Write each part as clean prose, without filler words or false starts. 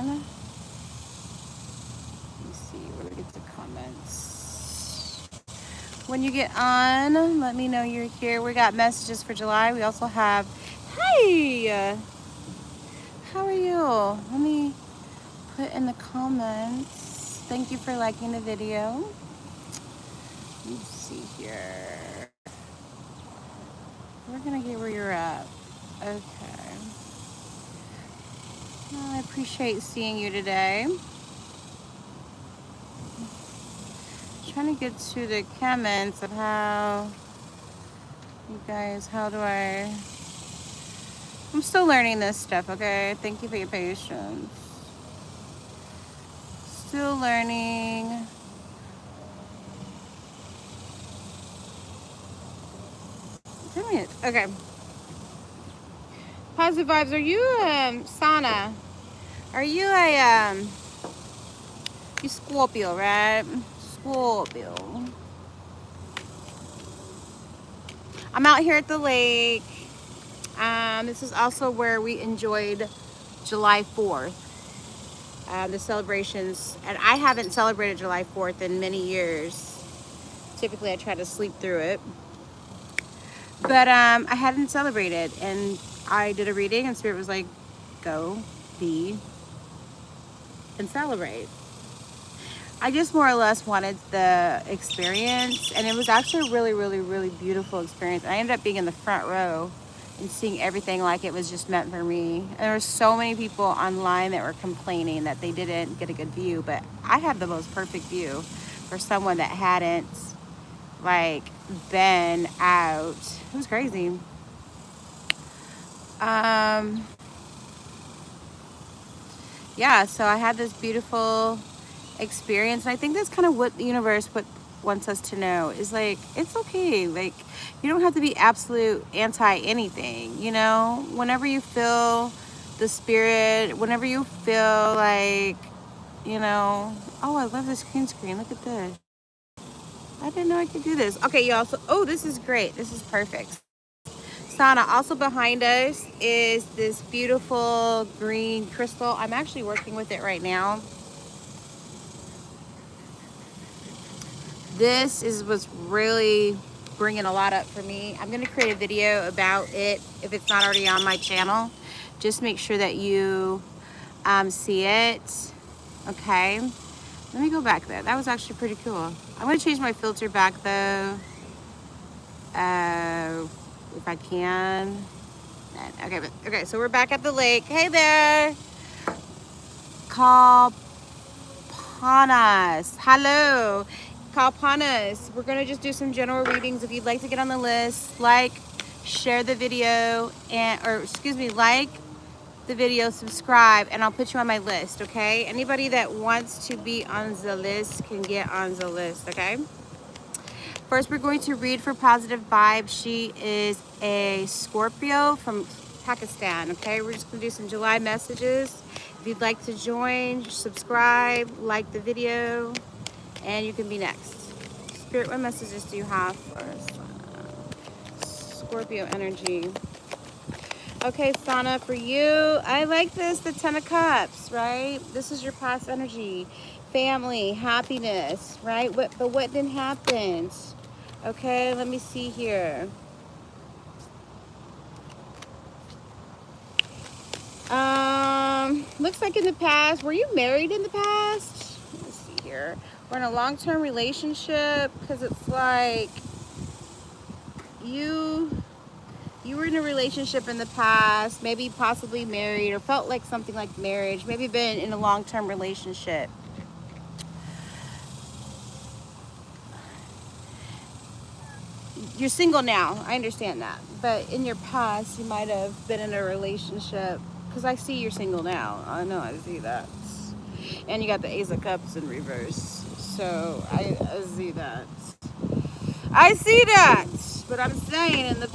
on. Let's see where we get the comments. When you get on, let me know you're here. We got messages for July. We also have, hey, how are you? Let me put in the comments. Thank you for liking the video. Let's see here. We're gonna get where you're at. Okay. Well, I appreciate seeing you today. Trying to get to the comments of how you guys, I'm still learning this stuff, okay? Thank you for your patience. Still learning. Okay. Positive vibes. Are you Sana? Are you you Scorpio, right? Scorpio. I'm out here at the lake. This is also where we enjoyed July 4th, the celebrations. And I haven't celebrated July 4th in many years. Typically, I try to sleep through it. But I hadn't celebrated. And I did a reading and Spirit was like, go, be, and celebrate. I just more or less wanted the experience. And it was actually a really, really, really beautiful experience. I ended up being in the front row and seeing everything like it was just meant for me. And there were so many people online that were complaining that they didn't get a good view, but I had the most perfect view for someone that hadn't like been out. It was crazy. Yeah, so I had this beautiful experience, and I think that's kind of what the universe wants us to know is like, it's okay. Like, you don't have to be absolute anti anything, you know? Whenever you feel the spirit, whenever you feel like, you know, oh, I love this green screen. Look at this. I didn't know I could do this. Okay, y'all. So, oh, this is great. This is perfect. Sana, also behind us is this beautiful green crystal. I'm actually working with it right now. This is what's really bringing a lot up for me. I'm going to create a video about it if it's not already on my channel. Just make sure that you see it. Okay. Let me go back there. That was actually pretty cool. I'm going to change my filter back though. If I can. Okay, so we're back at the lake. Hey there. Kalpanas. Hello. Kalpanas. We're going to just do some general readings. If you'd like to get on the list, like, share the video, like the video, subscribe, and I'll put you on my list, okay? Anybody that wants to be on the list can get on the list, okay? First, we're going to read for positive vibes. She is a Scorpio from Pakistan, okay? We're just going to do some July messages. If you'd like to join, subscribe, like the video, and you can be next. Spirit, what messages do you have for Scorpio energy? Okay, Sana, for you, I like this, the 10 of Cups, right? This is your past energy. Family, happiness, right? But what didn't happen? Okay, let me see here. Looks like in the past, were you married in the past? Let's see here. We're in a long-term relationship because it's like you were in a relationship in the past, maybe possibly married or felt like something like marriage, maybe been in a long-term relationship. You're single now, I understand that, but in your past you might have been in a relationship, because I see you're single now. I know, I see that. And you got the Ace of Cups in reverse, so I see that. I see that. But I'm saying in the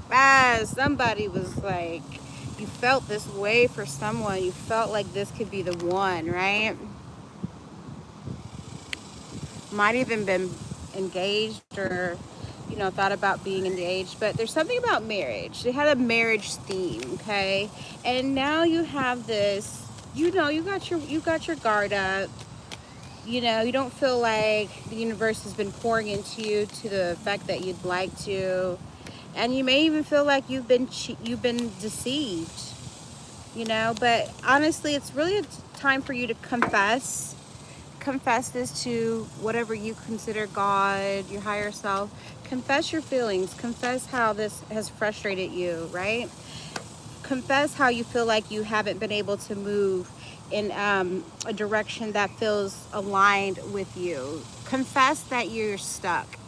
past, somebody was like, you felt this way for someone, you felt like this could be the one, right? Might even been engaged or, you know, thought about being engaged, but there's something about marriage. They had a marriage theme, okay? And now you have this you know, you got your guard up. You know, you don't feel like the universe has been pouring into you to the effect that you'd like to, and you may even feel like you've been deceived. You know, but honestly, it's really a time for you to confess this to whatever you consider God, your higher self. Confess your feelings. Confess how this has frustrated you, right? Confess how you feel like you haven't been able to move in a direction that feels aligned with you. Confess that you're stuck.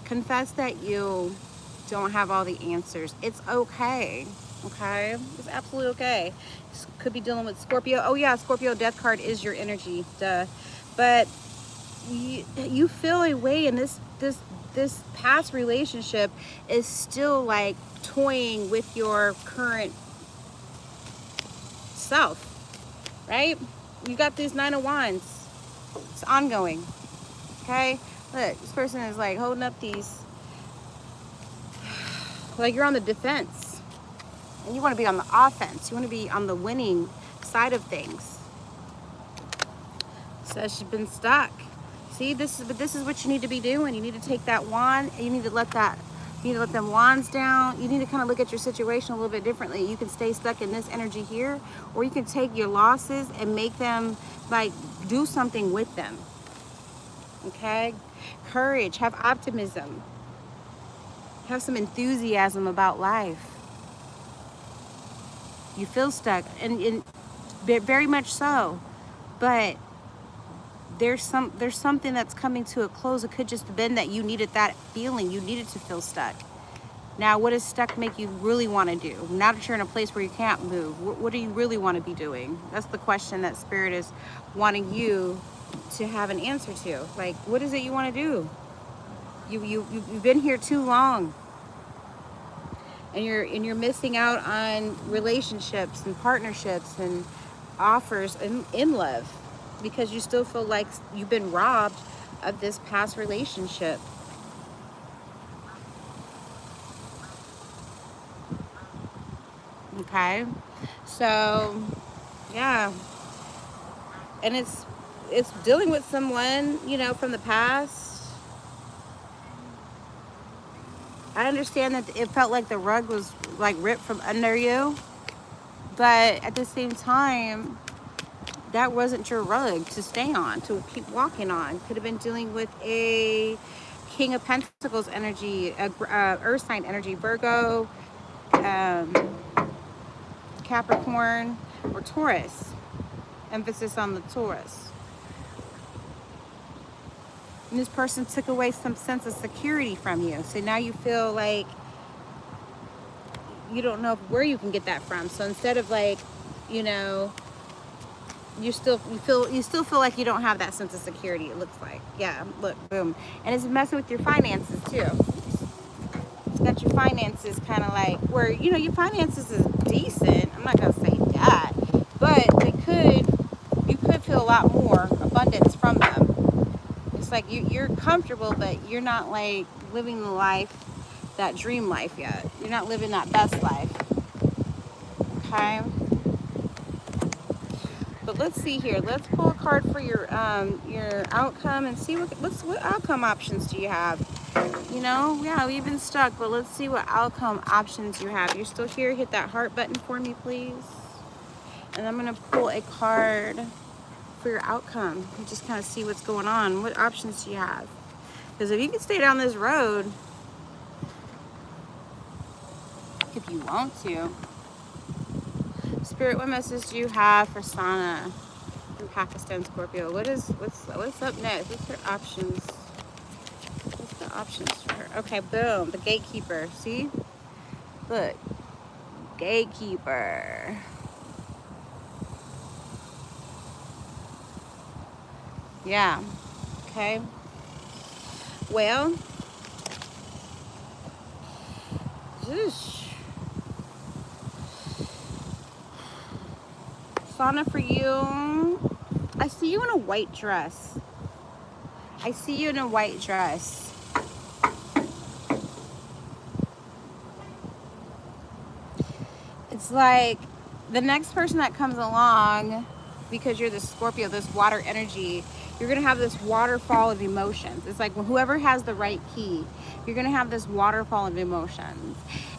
Confess that you don't have all the answers. It's okay. Okay? It's absolutely okay. Could be dealing with Scorpio. Oh yeah, Scorpio death card is your energy. Duh. But you feel a way, and this past relationship is still like toying with your current self, right? You got these 9 of Wands. It's ongoing. Okay? Look, this person is like holding up these, like you're on the defense. And you want to be on the offense. You want to be on the winning side of things. Says she's been stuck. See, this is what you need to be doing. You need to take that wand, and you need to let them wands down. You need to kind of look at your situation a little bit differently. You can stay stuck in this energy here, or you can take your losses and make them, like, do something with them. Okay? Courage, have optimism, have some enthusiasm about life. You feel stuck, and very much so, but there's something that's coming to a close. It could just have been that you needed that feeling. You needed to feel stuck. Now, what does stuck make you really want to do? Now that you're in a place where you can't move, what do you really want to be doing? That's the question that Spirit is wanting you to have an answer to. Like, what is it you want to do? You've been here too long, and you're missing out on relationships and partnerships and offers in love, because you still feel like you've been robbed of this past relationship. Okay, so yeah, and it's dealing with someone, you know, from the past. I understand that it felt like the rug was like ripped from under you, but at the same time, that wasn't your rug to stay on, to keep walking on. Could have been dealing with a King of Pentacles energy, a Earth sign energy, Virgo, Capricorn, or Taurus. Emphasis on the Taurus. And this person took away some sense of security from you. So now you feel like you don't know where you can get that from. So instead of, like, you know, you still feel like you don't have that sense of security, it looks like. Yeah, look, boom. And it's messing with your finances too. It's got your finances kind of like where, you know, your finances is decent. I'm not gonna say that, but you could feel a lot more abundance from them. It's like you're comfortable, but you're not like living the life, that dream life yet. You're not living that best life. Okay. But let's see here. Let's pull a card for your outcome and see what outcome options do you have. You know, yeah, we've been stuck, but let's see what outcome options you have. You're still here. Hit that heart button for me, please. And I'm gonna pull a card for your outcome. You just kind of see what's going on. What options do you have? Because if you can stay down this road, if you want to. Spirit, what message do you have for Sana in Pakistan, Scorpio? What's up next? What's her options? What's the options for her? Okay, boom, the gatekeeper. See? Look, gatekeeper. Yeah. Okay. Well, Sana, for you, I see you in a white dress. I see you in a white dress. It's like the next person that comes along, because you're the Scorpio, this water energy, you're gonna have this waterfall of emotions. It's like whoever has the right key, you're gonna have this waterfall of emotions.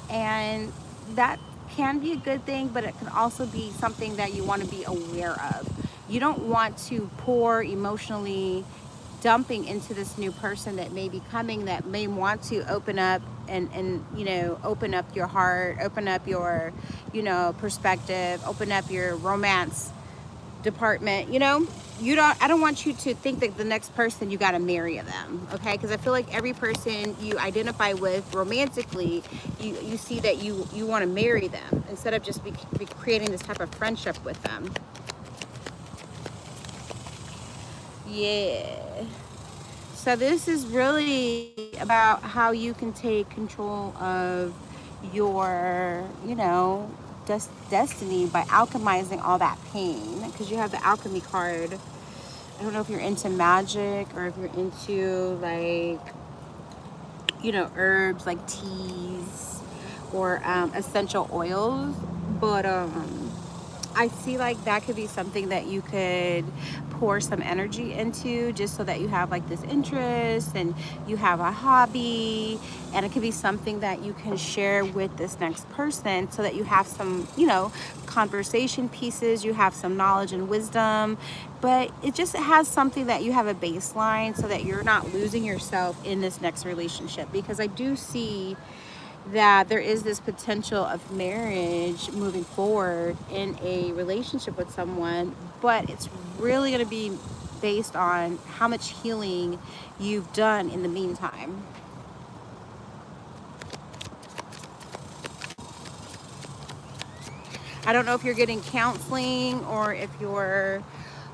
And that can be a good thing, but it can also be something that you want to be aware of. You don't want to pour emotionally dumping into this new person that may be coming, that may want to open up and you know, open up your heart, open up your, you know, perspective, open up your romance department. You know, I don't want you to think that the next person you got to marry them, okay? Because I feel like every person you identify with romantically, you see that you want to marry them instead of just be creating this type of friendship with them. Yeah. So this is really about how you can take control of your, you know, destiny by alchemizing all that pain, because you have the alchemy card. I don't know if you're into magic or if you're into, like, you know, herbs like teas or essential oils, but I see like that could be something that you could pour some energy into, just so that you have like this interest and you have a hobby, and it could be something that you can share with this next person so that you have some, you know, conversation pieces, you have some knowledge and wisdom, but it just has something that you have a baseline so that you're not losing yourself in this next relationship. Because I do see that there is this potential of marriage moving forward in a relationship with someone, but it's really going to be based on how much healing you've done in the meantime. I don't know if you're getting counseling or if you're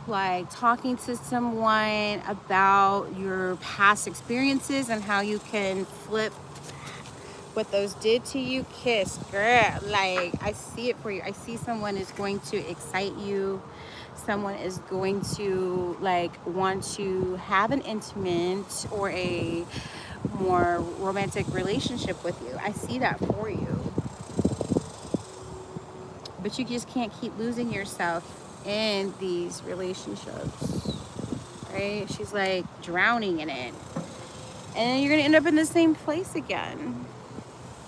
like talking to someone about your past experiences and how you can flip what those did to you. Kiss, girl, like I see it for you. I see someone is going to excite you, someone is going to like want to have an intimate or a more romantic relationship with you. I see that for you, but you just can't keep losing yourself in these relationships, right? She's like drowning in it, and you're gonna end up in the same place again.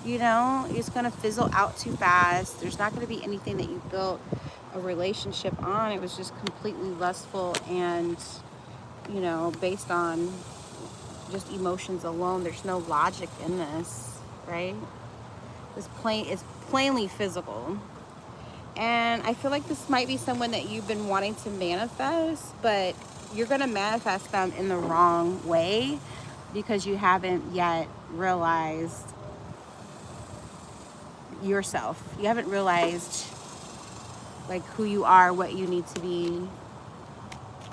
You know, it's gonna fizzle out too fast. There's not gonna be anything that you built a relationship on. It was just completely lustful and, you know, based on just emotions alone. There's no logic in this, right? It's plainly physical. And I feel like this might be someone that you've been wanting to manifest, but you're gonna manifest them in the wrong way because you haven't yet realized yourself. You haven't realized like who you are, what you need to be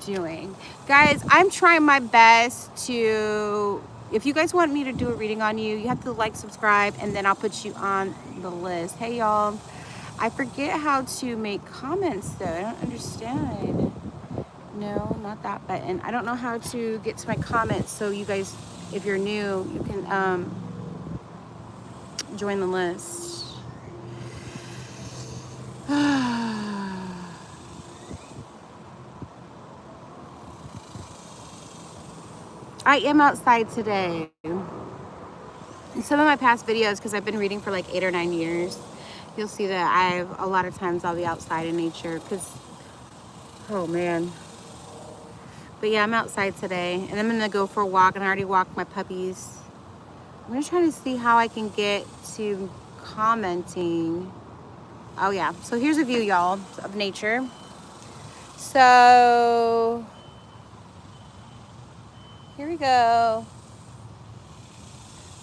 doing. Guys, I'm trying my best to, if you guys want me to do a reading on you, you have to like, subscribe, and then I'll put you on the list. Hey y'all, I forget how to make comments though. I don't understand. No, not that button. I don't know how to get to my comments, so you guys, if you're new, you can join the list. I am outside today. In some of my past videos, because I've been reading for like 8 or 9 years, you'll see that a lot of times I'll be outside in nature because, oh man. But yeah, I'm outside today and I'm gonna go for a walk, and I already walked my puppies. I'm gonna try to see how I can get to commenting. Oh yeah, so here's a view, y'all, of nature. So here we go.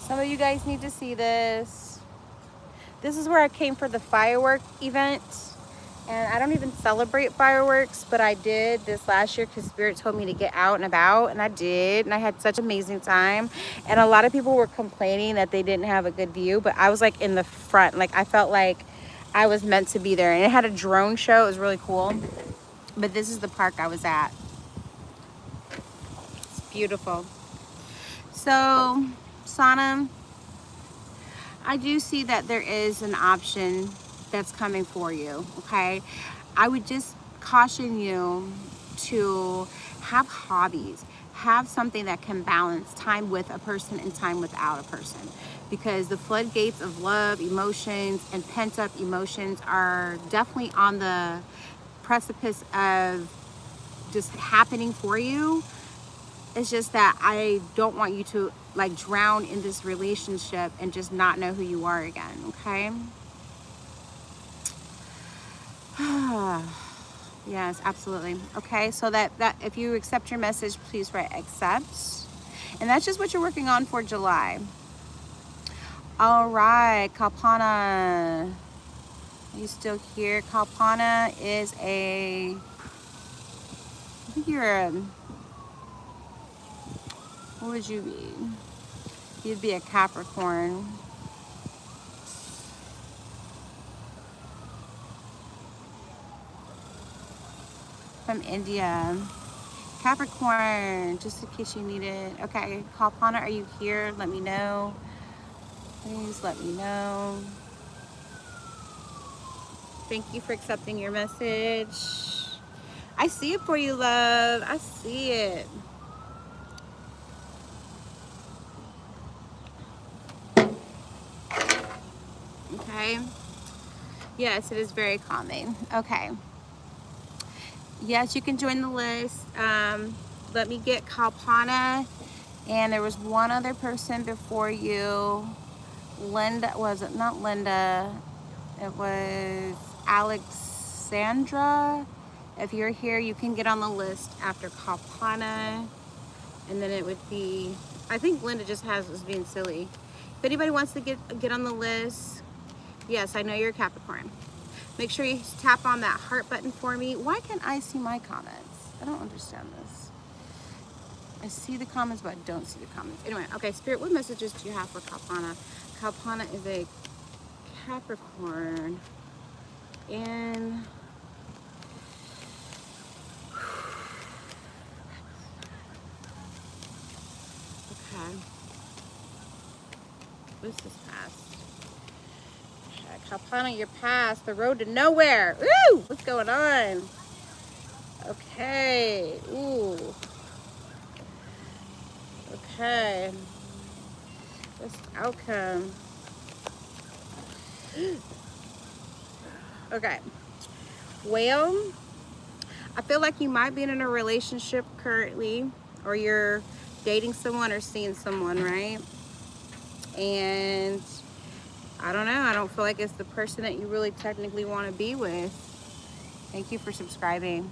Some of you guys need to see this. This is where I came for the firework event. And I don't even celebrate fireworks, but I did this last year because Spirit told me to get out and about, and I did. And I had such an amazing time. And a lot of people were complaining that they didn't have a good view, but I was like in the front. Like I felt like I was meant to be there. And it had a drone show. It was really cool. But this is the park I was at. It's beautiful. So, Sana, I do see that there is an option that's coming for you, okay? I would just caution you to have hobbies, have something that can balance time with a person and time without a person, because the floodgates of love, emotions, and pent-up emotions are definitely on the precipice of just happening for you. It's just that I don't want you to like drown in this relationship and just not know who you are again, okay? Yes, absolutely. Okay, so that if you accept your message, please write accept. And that's just what you're working on for July. All right, Kalpana. Are you still here? Kalpana is I think you're what would you be? You'd be a Capricorn. From India. Capricorn, just in case you need it. Okay, Kalpana, are you here? Let me know. Please let me know. Thank you for accepting your message. I see it for you, love. I see it. Okay. Yes, it is very calming. Okay. Yes, you can join the list. Let me get Kalpana. And there was one other person before you. Linda, was it not Linda? It was Alexandra. If you're here, you can get on the list after Kalpana. And then it would be, I think Linda just was being silly. If anybody wants to get on the list, yes, I know you're a Capricorn. Make sure you tap on that heart button for me. Why can't I see my comments? I don't understand this. I see the comments, but I don't see the comments. Anyway, okay, Spirit, what messages do you have for Kalpana? Kalpana is a Capricorn. And okay. What's this past? Kalpana, your past, the road to nowhere. Ooh, what's going on? Okay. Ooh. Okay. What's the outcome? Okay. Well, I feel like you might be in a relationship currently, or you're dating someone or seeing someone, right? And I don't know. I don't feel like it's the person that you really technically want to be with. Thank you for subscribing.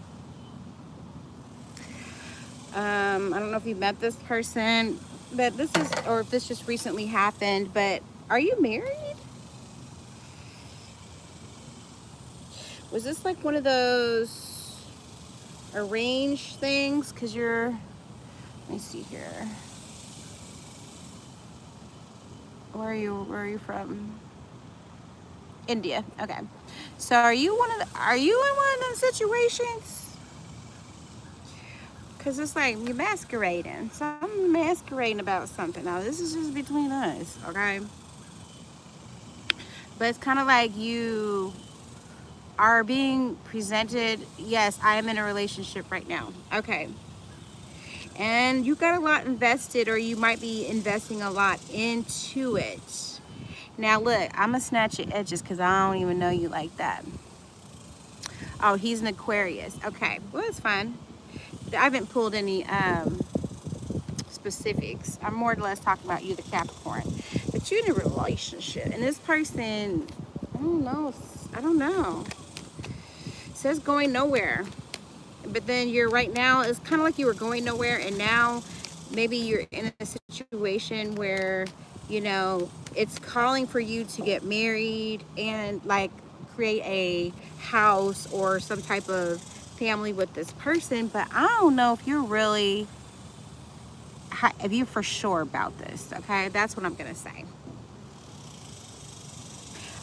I don't know if you met this person, but this is, or if this just recently happened, but are you married? Was this like one of those arranged things? Because you're, let me see here. Where are you from? India. Okay. So are you in one of them situations? Because it's like you're masquerading. So I'm masquerading about something. Now this is just between us, okay? But it's kind of like you are being presented, yes, I am in a relationship right now. Okay. And you got a lot invested, or you might be investing a lot into it. Now look, I'm gonna snatch your edges because I don't even know you like that. Oh, he's an Aquarius. Okay, well, that's fine. I haven't pulled any specifics. I'm more or less talking about you, the Capricorn. But you're in a relationship, and this person, I don't know. It says going nowhere. But then you're right now, it's kind of like you were going nowhere, and now maybe you're in a situation where, you know, it's calling for you to get married and like create a house or some type of family with this person. But I don't know if you're for sure about this. Okay, that's what I'm gonna say.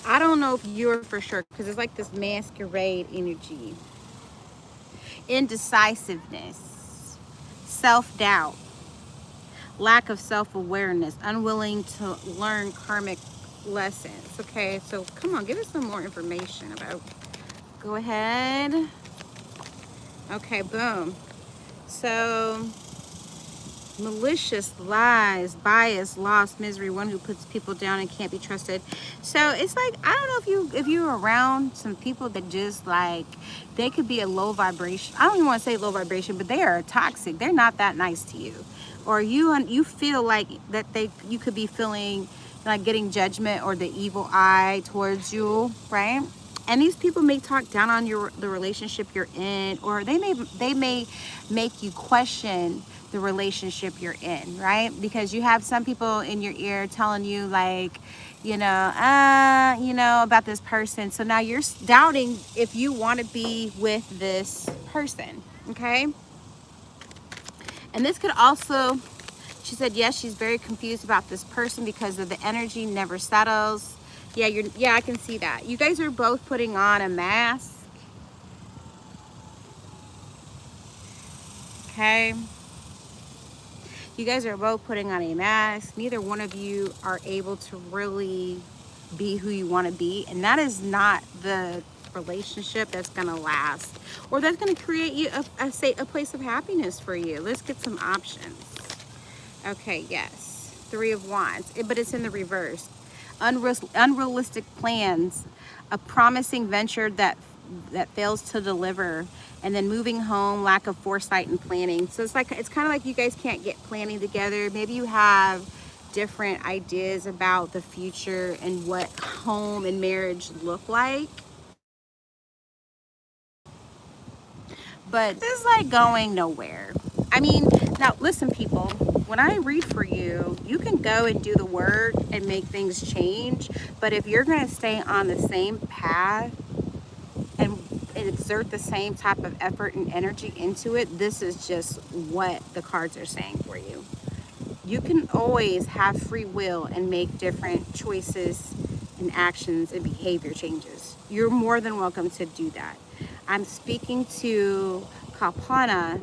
I don't know if you're for sure, because it's like this masquerade energy. Indecisiveness, self-doubt, lack of self-awareness, unwilling to learn karmic lessons. Okay, so come on, give us some more information about. Go ahead. Okay, boom. So, malicious, lies, bias, loss, misery, one who puts people down and can't be trusted. So it's like, I don't know if you're around some people that just like, they could be a low vibration. I don't even want to say low vibration, but they are toxic. They're not that nice to you. Or you feel like that you could be feeling like getting judgment or the evil eye towards you, right? And these people may talk down on the relationship you're in, or they may make you question the relationship you're in, right? Because you have some people in your ear telling you like, about this person. So now you're doubting if you want to be with this person, okay? And this could also, she said, yes, she's very confused about this person because of the energy never settles. Yeah, I can see that. You guys are both putting on a mask, okay? You guys are both putting on a mask. Neither one of you are able to really be who you want to be. And that is not the relationship that's going to last, or that's going to create you a place of happiness for you. Let's get some options. Okay, yes. 3 of Wands, but it's in the reverse. Unrealistic plans, a promising venture that fails to deliver, and then moving home, lack of foresight and planning. So it's kind of like you guys can't get planning together. Maybe you have different ideas about the future and what home and marriage look like. But this is like going nowhere. I mean, now listen, people, when I read for you, you can go and do the work and make things change. But if you're going to stay on the same path and exert the same type of effort and energy into it, this is just what the cards are saying for you. You can always have free will and make different choices and actions and behavior changes. You're more than welcome to do that. I'm speaking to Kalpana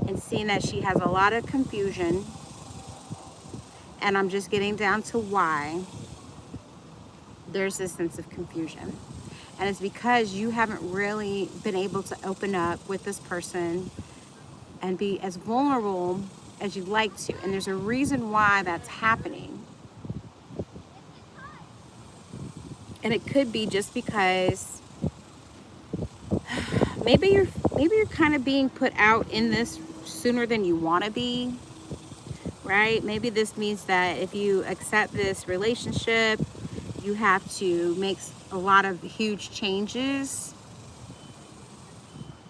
and seeing that she has a lot of confusion, and I'm just getting down to why there's this sense of confusion. And it's because you haven't really been able to open up with this person and be as vulnerable as you'd like to. And there's a reason why that's happening. And it could be just because maybe you're kind of being put out in this sooner than you want to be, right? Maybe this means that if you accept this relationship, you have to make a lot of huge changes.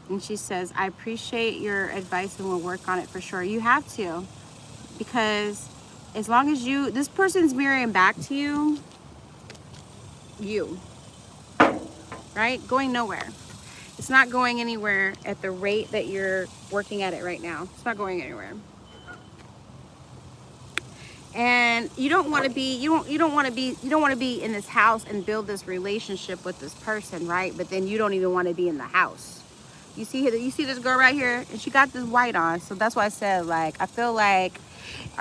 And she says, I appreciate your advice and we'll work on it for sure. You have to, because as long as this person's mirroring back to you, right? Going nowhere. It's not going anywhere at the rate that you're working at it right now. It's not going anywhere. And you don't want to be in this house and build this relationship with this person, right? But then you don't even want to be in the house. You see this girl right here, and she got this white on. So that's why I said, like, I feel like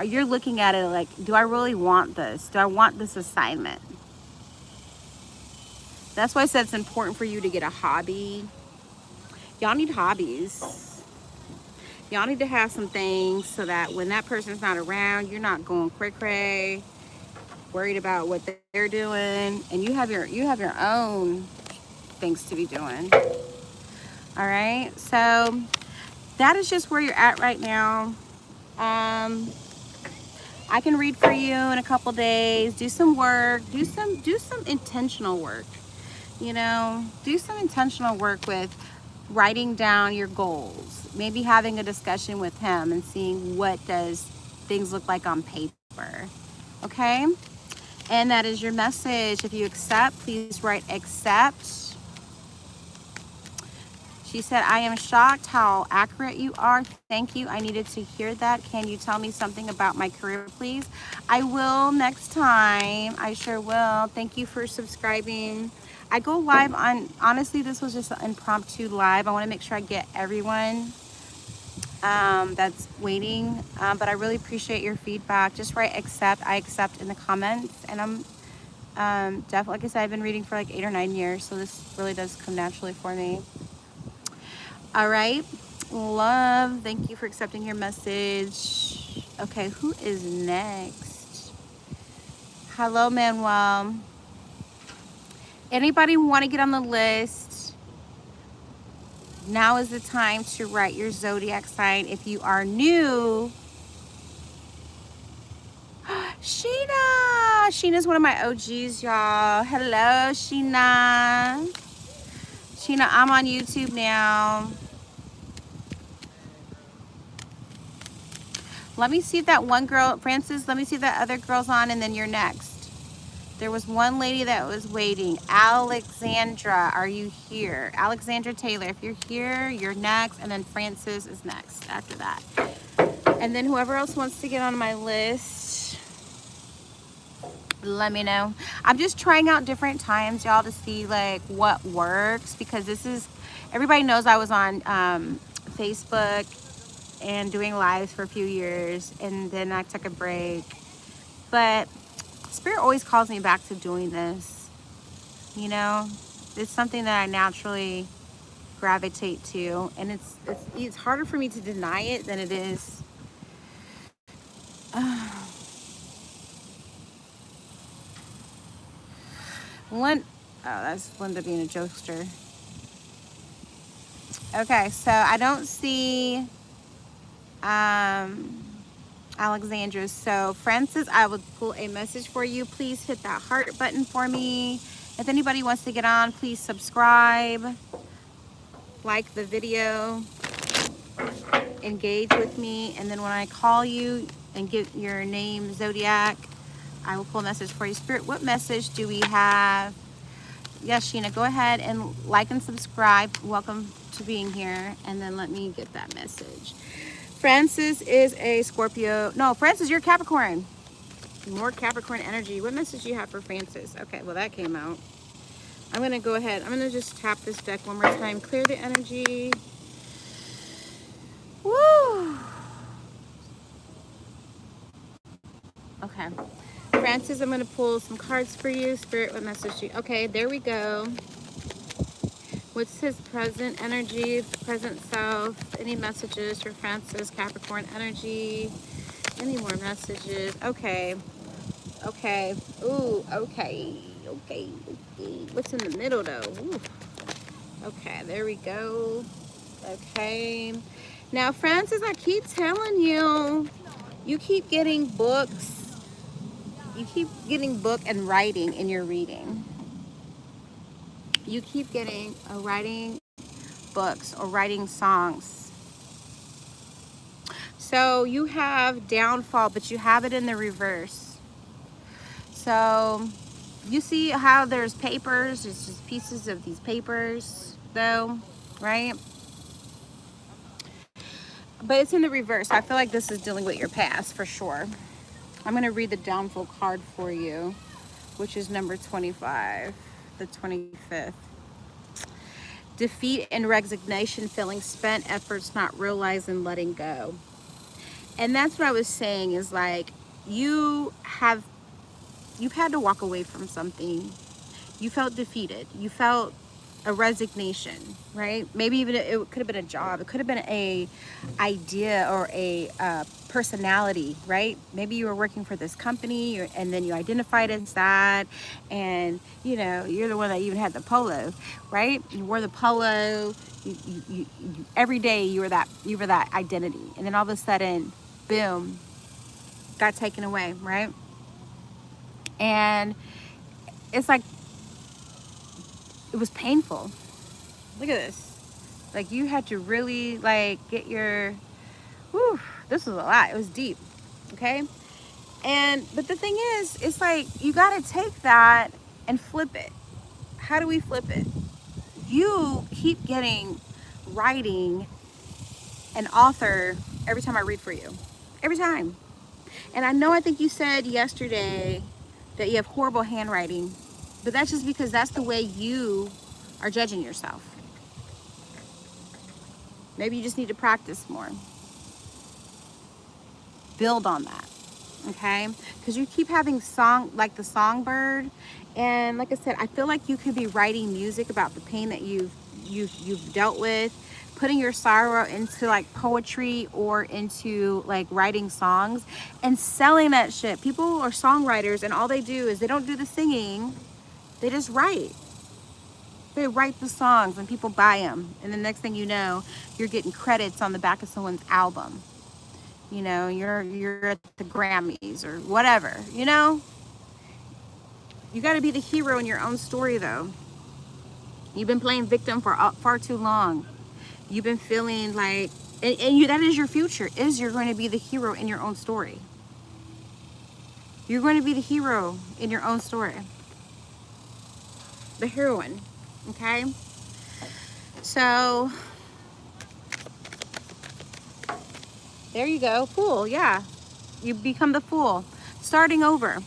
you're looking at it like, do I really want this? Do I want this assignment? That's why I said it's important for you to get a hobby. Y'all need hobbies. Y'all need to have some things so that when that person's not around, you're not going cray-cray, worried about what they're doing, and you have your own things to be doing. All right, so that is just where you're at right now. I can read for you in a couple days. Do some work. Do some intentional work. Do some intentional work with writing down your goals. Maybe having a discussion with him and seeing what does things look like on paper. Okay? And that is your message. If you accept, please write accept. She said, I am shocked how accurate you are. Thank you. I needed to hear that. Can you tell me something about my career, please? I will next time. I sure will. Thank you for subscribing. I go live honestly, this was just an impromptu live. I want to make sure I get everyone that's waiting. But I really appreciate your feedback. Just write accept. I accept in the comments. And I'm definitely, like I said, I've been reading for like 8 or 9 years. So this really does come naturally for me. All right. Love, thank you for accepting your message. Okay, who is next? Hello, Manuel. Anybody want to get on the list? Now is the time to write your zodiac sign. If you are new, Sheena. Sheena's one of my OGs, y'all. Hello, Sheena. Sheena, I'm on YouTube now. Let me see if that one girl, Francis, let me see if that other girl's on, and then you're next. There was one lady that was waiting. Alexandra, are you here? Alexandra Taylor, if you're here, you're next, and then Francis is next after that. And then whoever else wants to get on my list, let me know. I'm just trying out different times, y'all, to see like what works, because this is, everybody knows I was on Facebook and doing lives for a few years, and then I took a break. But Spirit always calls me back to doing this. You know, it's something that I naturally gravitate to, and it's harder for me to deny it than it is. That's Linda being a jokester. Okay, so I don't see Alexandra. So Francis, I will pull a message for you. Please hit that heart button for me. If anybody wants to get on, please subscribe, like the video, engage with me, and then when I call you and give your name, zodiac, I will pull a message for you. Spirit, what message do we have? Yes, Sheena, go ahead and like and subscribe. Welcome to being here, and then let me get that message. Francis is a Scorpio. No, Francis, you're Capricorn. More Capricorn energy. What message do you have for Francis? Okay, well, that came out. I'm going to go ahead. I'm going to just tap this deck one more time. Clear the energy. Woo! Okay. Francis, I'm going to pull some cards for you. Spirit, what message do you... Okay, there we go. What's his present energy, present self? Any messages for Francis, Capricorn energy? Any more messages? Okay. Okay. Ooh, okay. Okay. What's in the middle, though? Ooh. Okay, there we go. Okay. Now, Francis, I keep telling you, you keep getting books. You keep getting book and writing in your reading. You keep getting writing books or writing songs. So you have downfall, but you have it in the reverse. So you see how there's papers, it's just pieces of these papers though, right? But it's in the reverse. I feel like this is dealing with your past for sure. I'm going to read the downfall card for you, which is number 25, the 25th. Defeat and resignation, feeling spent, efforts not realized, and letting go. And that's what I was saying is like, you've had to walk away from something. You felt defeated. You felt a resignation, right? Maybe even it could have been a job. It could have been a idea or a personality, right? Maybe you were working for this company and then you identified as that, and you know, you're the one that even had the polo, right? You wore the polo. You every day you were that identity, and then all of a sudden, boom, got taken away, right? And it's like, it was painful. Look at this. Like, you had to really like get your, whew, this was a lot. It was deep. Okay. But the thing is, it's like, you got to take that and flip it. How do we flip it? You keep getting writing an author every time I read for you. Every time. And I think you said yesterday that you have horrible handwriting, but that's just because that's the way you are judging yourself. Maybe you just need to practice more. Build on that, okay? Because you keep having like the songbird, and like I said, I feel like you could be writing music about the pain that you've dealt with, putting your sorrow into like poetry or into like writing songs and selling that shit. People are songwriters and all they do is they don't do the singing, they just write. They write the songs and people buy them, and the next thing you know, you're getting credits on the back of someone's album. You know, you're at the Grammys or whatever. You know, you got to be the hero in your own story, though. You've been playing victim for far too long. You've been feeling like, and you, that is your future. Is you're going to be the hero in your own story. You're going to be the hero in your own story. The heroine. Okay, so there you go. Fool. Yeah, you become the fool, starting over,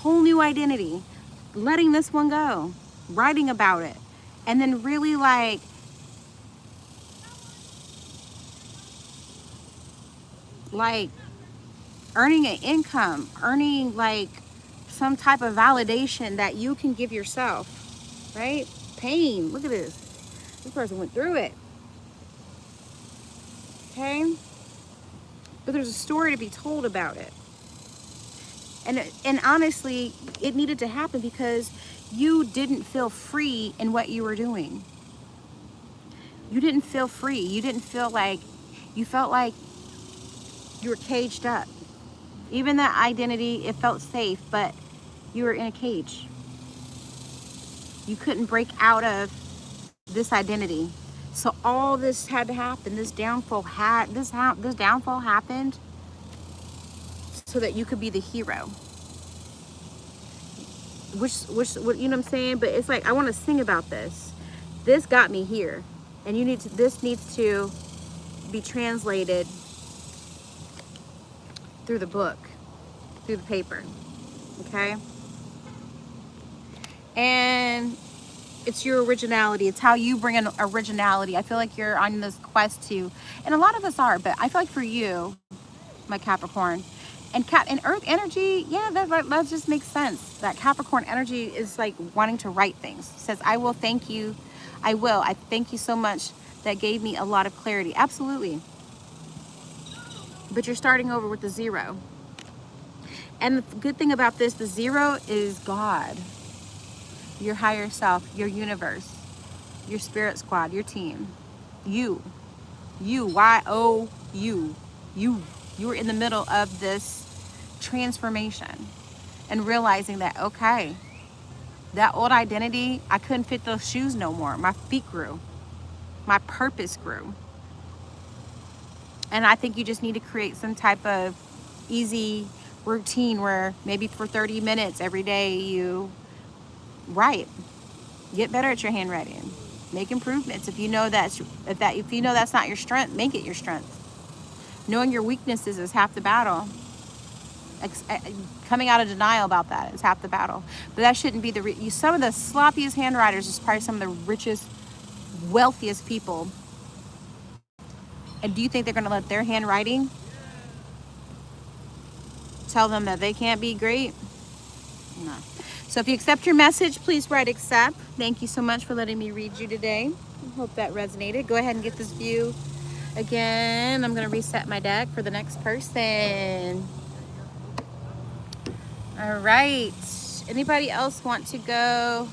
whole new identity, letting this one go, writing about it, and then really like earning an income, earning like some type of validation that you can give yourself, right? Pain. Look at this. This person went through it. Okay? But there's a story to be told about it. And honestly, it needed to happen because you didn't feel free in what you were doing. You didn't feel free. You didn't feel like, you felt like you were caged up. Even that identity, it felt safe, but you were in a cage. You couldn't break out of this identity. So all this had to happen. This downfall happened so that you could be the hero. Which you know what I'm saying? But it's like, I want to sing about this. This got me here. And this needs to be translated through the book, through the paper. Okay? And it's your originality. It's how you bring in originality. I feel like you're on this quest to, and a lot of us are, but I feel like for you, my Capricorn, and Earth energy, yeah, that just makes sense. That Capricorn energy is like wanting to write things. It says, I will thank you. I thank you so much. That gave me a lot of clarity. Absolutely. But you're starting over with the 0. And the good thing about this, the 0 is God. Your higher self, your universe, your spirit squad, your team, you, Y-O-U, you were in the middle of this transformation and realizing that, okay, that old identity, I couldn't fit those shoes no more. My feet grew, my purpose grew. And I think you just need to create some type of easy routine where maybe for 30 minutes every day you write. Get better at your handwriting. Make improvements. If you know that's not your strength, make it your strength. Knowing your weaknesses is half the battle. Coming out of denial about that is half the battle. But that shouldn't be some of the sloppiest handwriters is probably some of the richest, wealthiest people. And do you think they're going to let their handwriting tell them that they can't be great? No. So if you accept your message, please write accept. Thank you so much for letting me read you today. I hope that resonated. Go ahead and get this view again. I'm going to reset my deck for the next person. All right. Anybody else want to go?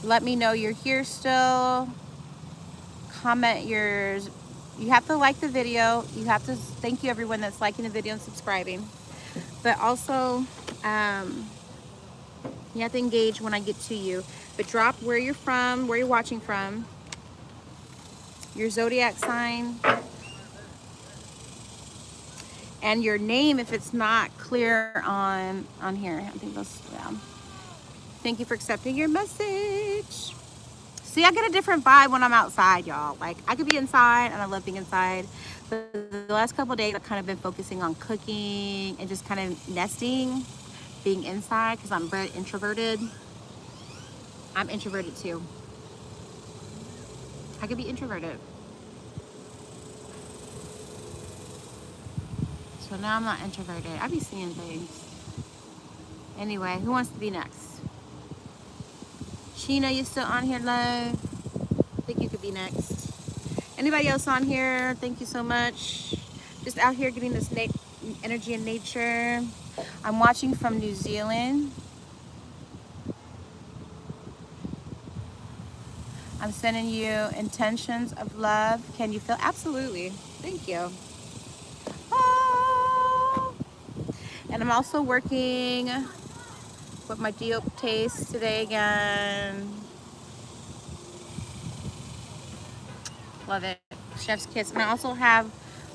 Let me know you're here still. Comment yours. You have to like the video. You have to thank you everyone that's liking the video and subscribing. But also, you have to engage when I get to you. But drop where you're from, where you're watching from, your zodiac sign, and your name if it's not clear on here. I think that's, yeah. Thank you for accepting your message. See, I get a different vibe when I'm outside, y'all. Like, I could be inside, and I love being inside. But the last couple of days, I've kind of been focusing on cooking and just kind of nesting, being inside, because I'm very introverted. I'm introverted, too. I could be introverted. So now I'm not introverted. I be seeing things. Anyway, who wants to be next? Sheena, you still on here, love? I think you could be next. Anybody else on here? Thank you so much. Just out here getting this energy in nature. I'm watching from New Zealand. I'm sending you intentions of love. Can you feel? Absolutely. Thank you. Oh. And I'm also working with my Dioptase today again. Love it. Chef's kiss. And I also have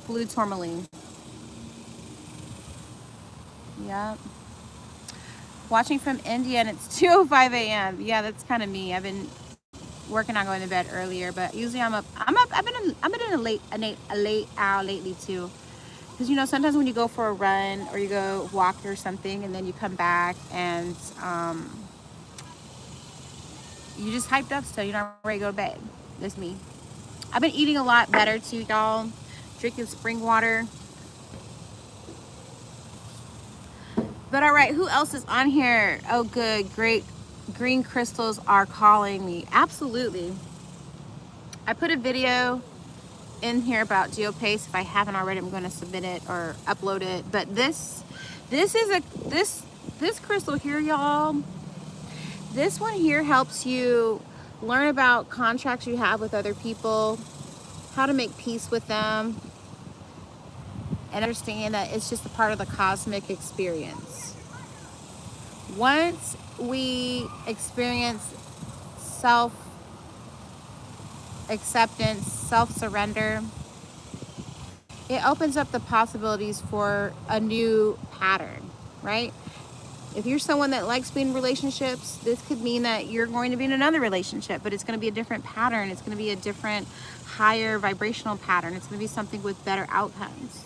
blue tourmaline. Yep. Watching from India, and it's 2:05 a.m. Yeah, that's kind of me. I've been working on going to bed earlier, but usually I'm up. I've been in a late hour lately too, because you know sometimes when you go for a run or you go walk or something, and then you come back and you just hyped up, so you're not ready to go to bed. That's me. I've been eating a lot better too, y'all. Drinking spring water. But all right, who else is on here? Oh, good, great. Green crystals are calling me. Absolutely. I put a video in here about Dioptase. If I haven't already, I'm going to submit it or upload it. But this crystal here, y'all. This one here helps you learn about contracts you have with other people, how to make peace with them, and understand that it's just a part of the cosmic experience. Once we experience self-acceptance, self-surrender, it opens up the possibilities for a new pattern, right? If you're someone that likes being in relationships, this could mean that you're going to be in another relationship, but it's going to be a different pattern. It's going to be a different, higher vibrational pattern. It's going to be something with better outcomes.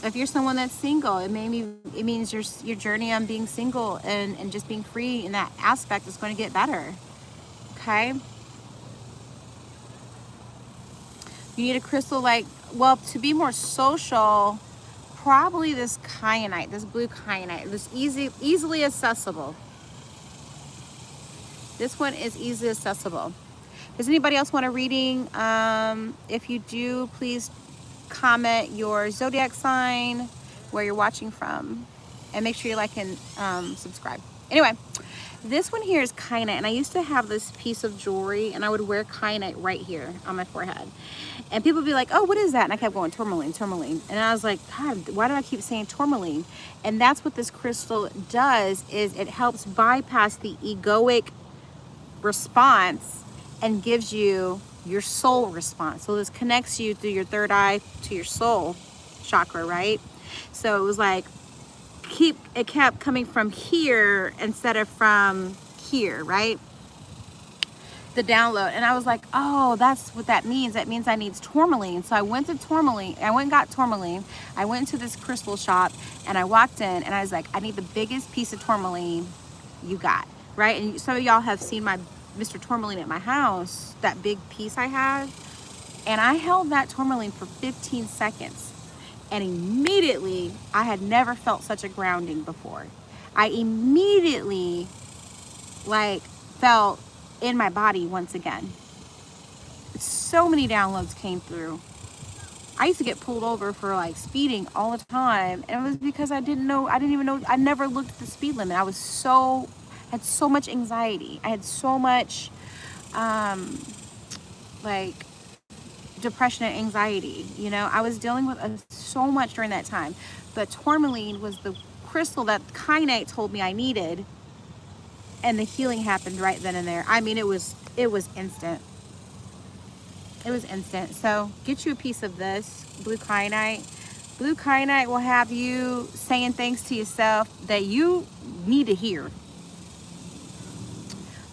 If you're someone that's single, it means your journey on being single and just being free in that aspect is going to get better. Okay? You need a crystal well, to be more social, probably this kyanite, this blue kyanite, this easily accessible. This one is easily accessible. Does anybody else want a reading? If you do, please comment your zodiac sign, where you're watching from, and make sure you like and subscribe. Anyway, this one here is kyanite, and I used to have this piece of jewelry, and I would wear kyanite right here on my forehead, and people would be like, oh, what is that? And I kept going, tourmaline, tourmaline. And I was like, God, why do I keep saying tourmaline? And that's what this crystal does, is it helps bypass the egoic response and gives you your soul response. So this connects you through your third eye to your soul chakra, right? So it was like, it kept coming from here instead of from here, right? The download. And I was like, oh, that's what that means. That means I need tourmaline. So I went to tourmaline. I went and got tourmaline. I went to this crystal shop and I walked in and I was like, I need the biggest piece of tourmaline you got, right? And some of y'all have seen my Mr. Tourmaline at my house, that big piece I have. And I held that tourmaline for 15 seconds. And immediately, I had never felt such a grounding before. I immediately, felt in my body once again. So many downloads came through. I used to get pulled over for speeding all the time. And it was because I didn't even know, I never looked at the speed limit. I had so much anxiety. I had so much, depression and anxiety. You know, I was dealing with so much during that time. But tourmaline was the crystal that kyanite told me I needed, and the healing happened right then and there. I mean, it was instant. It was instant. So get you a piece of this blue kyanite. Blue kyanite will have you saying things to yourself that you need to hear.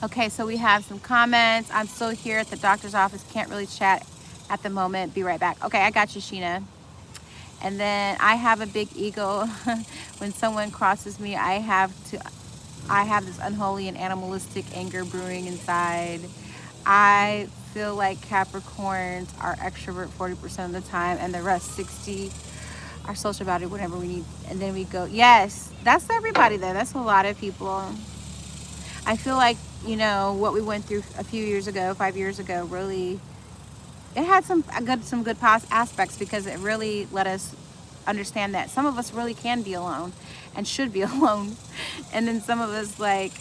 Okay, so we have some comments. I'm still here at the doctor's office. Can't really chat at the moment. Be right back. Okay, I got you, Sheena. And then I have a big ego. When someone crosses me, I have this unholy and animalistic anger brewing inside. I feel like Capricorns are extrovert 40% of the time, and the rest 60 are social about it whenever we need. And then we go, yes, that's everybody though. That's a lot of people. I feel like, you know, what we went through a few years ago, 5 years ago, really it had some good past aspects, because it really let us understand that some of us really can be alone and should be alone, and then some of us like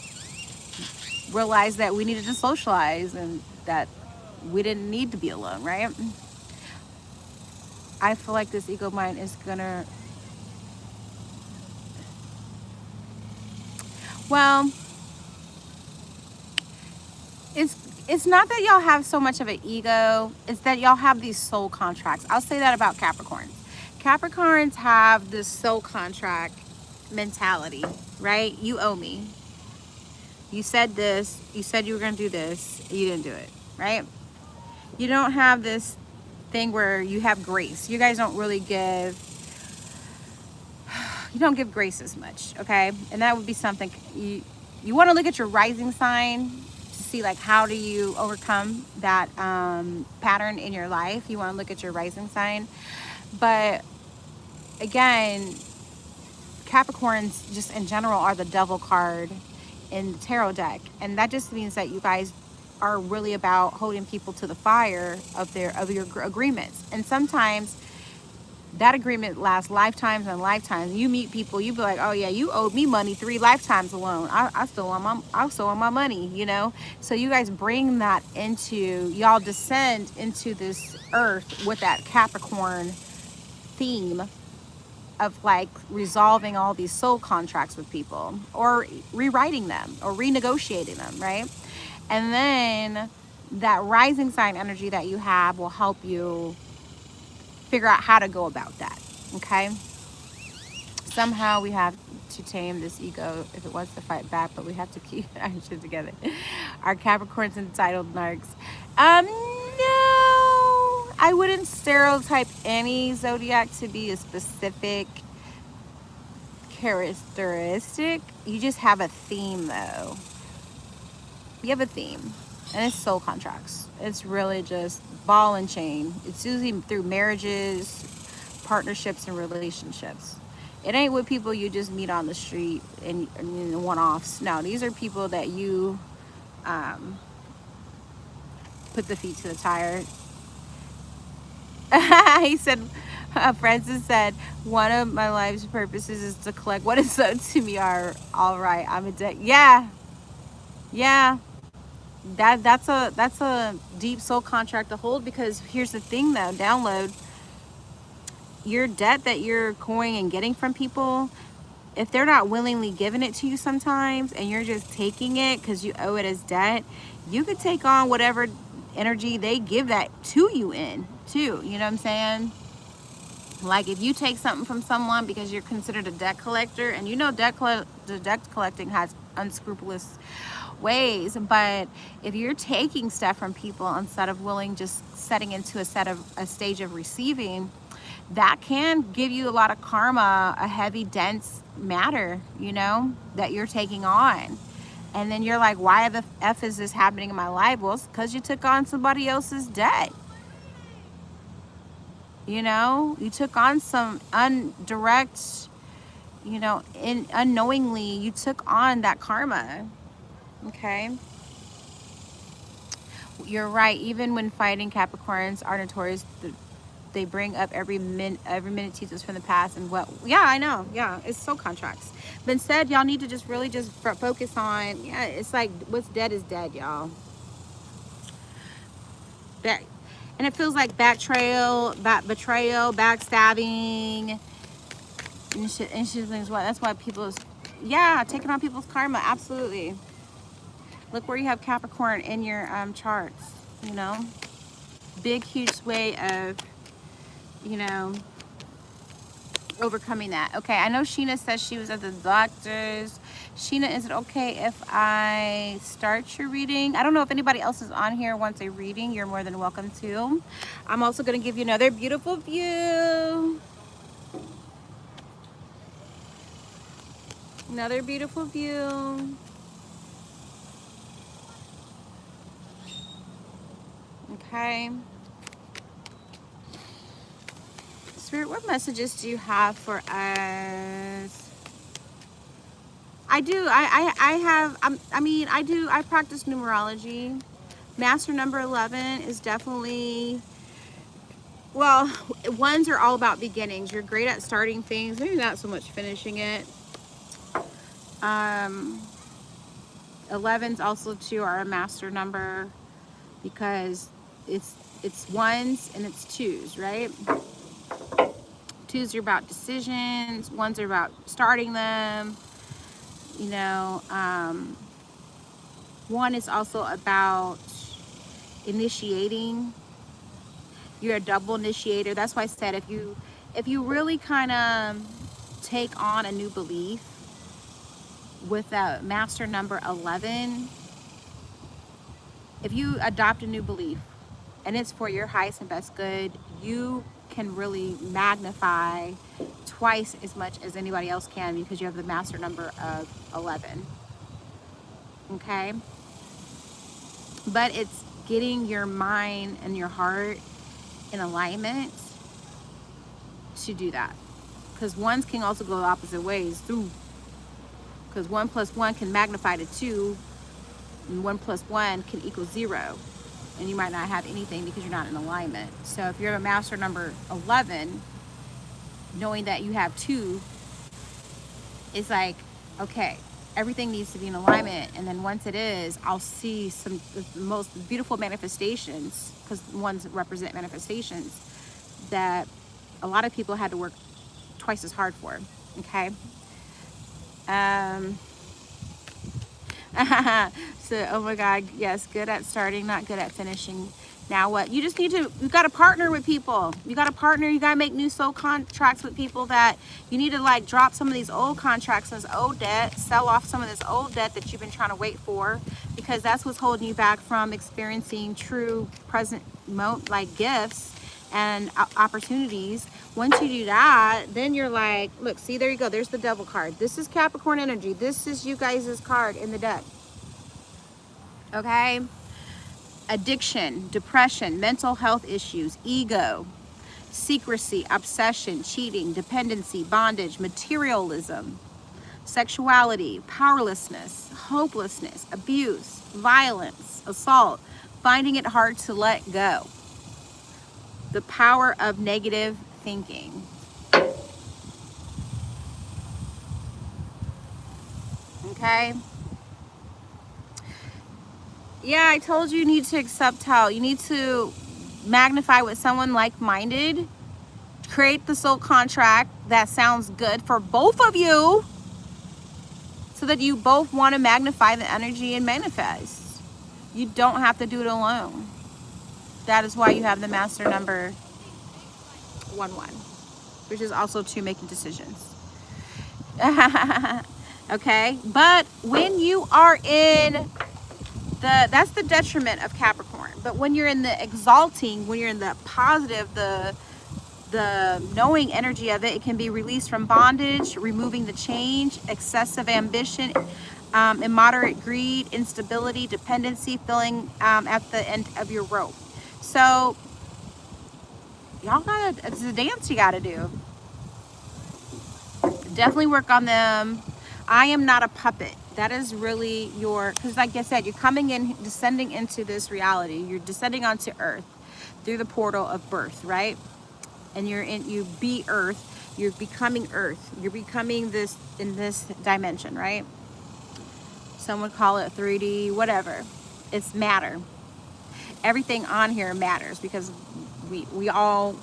realized that we needed to socialize and that we didn't need to be alone, right? I feel like this ego mind is gonna, well, it's it's not that y'all have so much of an ego, it's that y'all have these soul contracts. I'll say that about Capricorns. Capricorns have this soul contract mentality, right? You owe me. You said this, you said you were going to do this, you didn't do it, right? You don't have this thing where you have grace. You guys don't really give, you don't give grace as much, okay? And that would be something you want to look at your rising sign to see like how do you overcome that pattern in your life. You want to look at your rising sign. But again, Capricorns just in general are the devil card in the tarot deck, and that just means that you guys are really about holding people to the fire of your agreements. And sometimes that agreement lasts lifetimes and lifetimes. You meet people, you be like, oh yeah, you owed me money 3 lifetimes alone. I still owe my money, you know. So you guys bring that into, y'all descend into this earth with that Capricorn theme of like resolving all these soul contracts with people, or rewriting them or renegotiating them, right? And then that rising sign energy that you have will help you figure out how to go about that, okay? Somehow we have to tame this ego if it wants to fight back, but we have to keep our shit together. Our Capricorns entitled narcs. No, I wouldn't stereotype any zodiac to be a specific characteristic. You just have a theme though. You have a theme, and it's soul contracts. It's really just ball and chain. It's usually through marriages, partnerships, and relationships. It ain't with people you just meet on the street and one-offs. No, these are people that you put the feet to the tire. He said, Francis said, one of my life's purposes is to collect what is owed to me. Are all right. I'm a debt. Yeah. That's a deep soul contract to hold, because here's the thing though, download your debt that you're coining and getting from people. If they're not willingly giving it to you sometimes, and you're just taking it because you owe it as debt, you could take on whatever energy they give that to you in too. You know what I'm saying? Like if you take something from someone because you're considered a debt collector, and you know the debt collecting has unscrupulous ways, but if you're taking stuff from people instead of willing just setting into a stage of receiving, that can give you a lot of karma, a heavy dense matter, you know, that you're taking on. And then you're like, why the F is this happening in my life? Well, it's because you took on somebody else's debt. You know, you took on some indirect, you know, unknowingly, you took on that karma. Okay. You're right. Even when fighting, Capricorns are notorious. They bring up every minute teaches from the past and what. Yeah, I know. Yeah, it's soul contracts. But instead, y'all need to just really just focus on. Yeah, it's like what's dead is dead, y'all. That, and it feels like betrayal, backstabbing, and shit. And shit. That's why people is, yeah, taking on people's karma. Absolutely. Look where you have Capricorn in your charts, you know. Big, huge way of, you know, overcoming that. Okay, I know Sheena says she was at the doctor's. Sheena, is it okay if I start your reading? I don't know if anybody else is on here wants a reading. You're more than welcome to. I'm also going to give you another beautiful view. Another beautiful view. Okay. Spirit, what messages do you have for us? I practice numerology. Master number 11 is definitely Well, ones are all about beginnings. You're great at starting things, maybe not so much finishing it. 11s also too are a master number because it's ones and it's twos, right? Twos are about decisions, ones are about starting them, you know. One is also about initiating. You're a double initiator. That's why I said if you really kind of take on a new belief with a master number 11, if you adopt a new belief and it's for your highest and best good, you can really magnify twice as much as anybody else can because you have the master number of 11. Okay? But it's getting your mind and your heart in alignment to do that. Because ones can also go opposite ways through. Because 1 plus 1 can magnify to 2, and 1 plus 1 can equal 0. And you might not have anything because you're not in alignment. So if you're a master number 11, knowing that you have 2, it's like, okay, everything needs to be in alignment. And then once it is, I'll see some of the most beautiful manifestations, because ones represent manifestations that a lot of people had to work twice as hard for. Okay. So, oh my God, yes, good at starting, not good at finishing. Now what? You just need to, you got to partner with people. You got to partner, you got to make new soul contracts with people that you need to like drop some of these old contracts and this old debt, sell off some of this old debt that you've been trying to wait for, because that's what's holding you back from experiencing true present like gifts and opportunities. Once you do that, then you're like, look, see, there you go. There's the devil card. This is Capricorn energy. This is you guys' card in the deck. Okay? Addiction, depression, mental health issues, ego, secrecy, obsession, cheating, dependency, bondage, materialism, sexuality, powerlessness, hopelessness, abuse, violence, assault, finding it hard to let go. The power of negative thinking. Okay? Yeah, I told you you need to accept how you need to magnify with someone like-minded. Create the soul contract that sounds good for both of you so that you both want to magnify the energy and manifest. You don't have to do it alone. That is why you have the master number 11, which is also 2 making decisions. Okay, but when you are in that's the detriment of Capricorn. But when you're in the exalting, when you're in the positive, the knowing energy of it, it can be released from bondage, removing the change, excessive ambition, immoderate greed, instability, dependency, feeling at the end of your rope. So y'all it's a dance you gotta do. Definitely work on them. I am not a puppet. That is really because like I said, you're coming in, descending into this reality. You're descending onto Earth through the portal of birth, right? And you be Earth. You're becoming Earth. You're becoming this in this dimension, right? Some would call it 3D, whatever. It's matter. Everything on here matters because we all,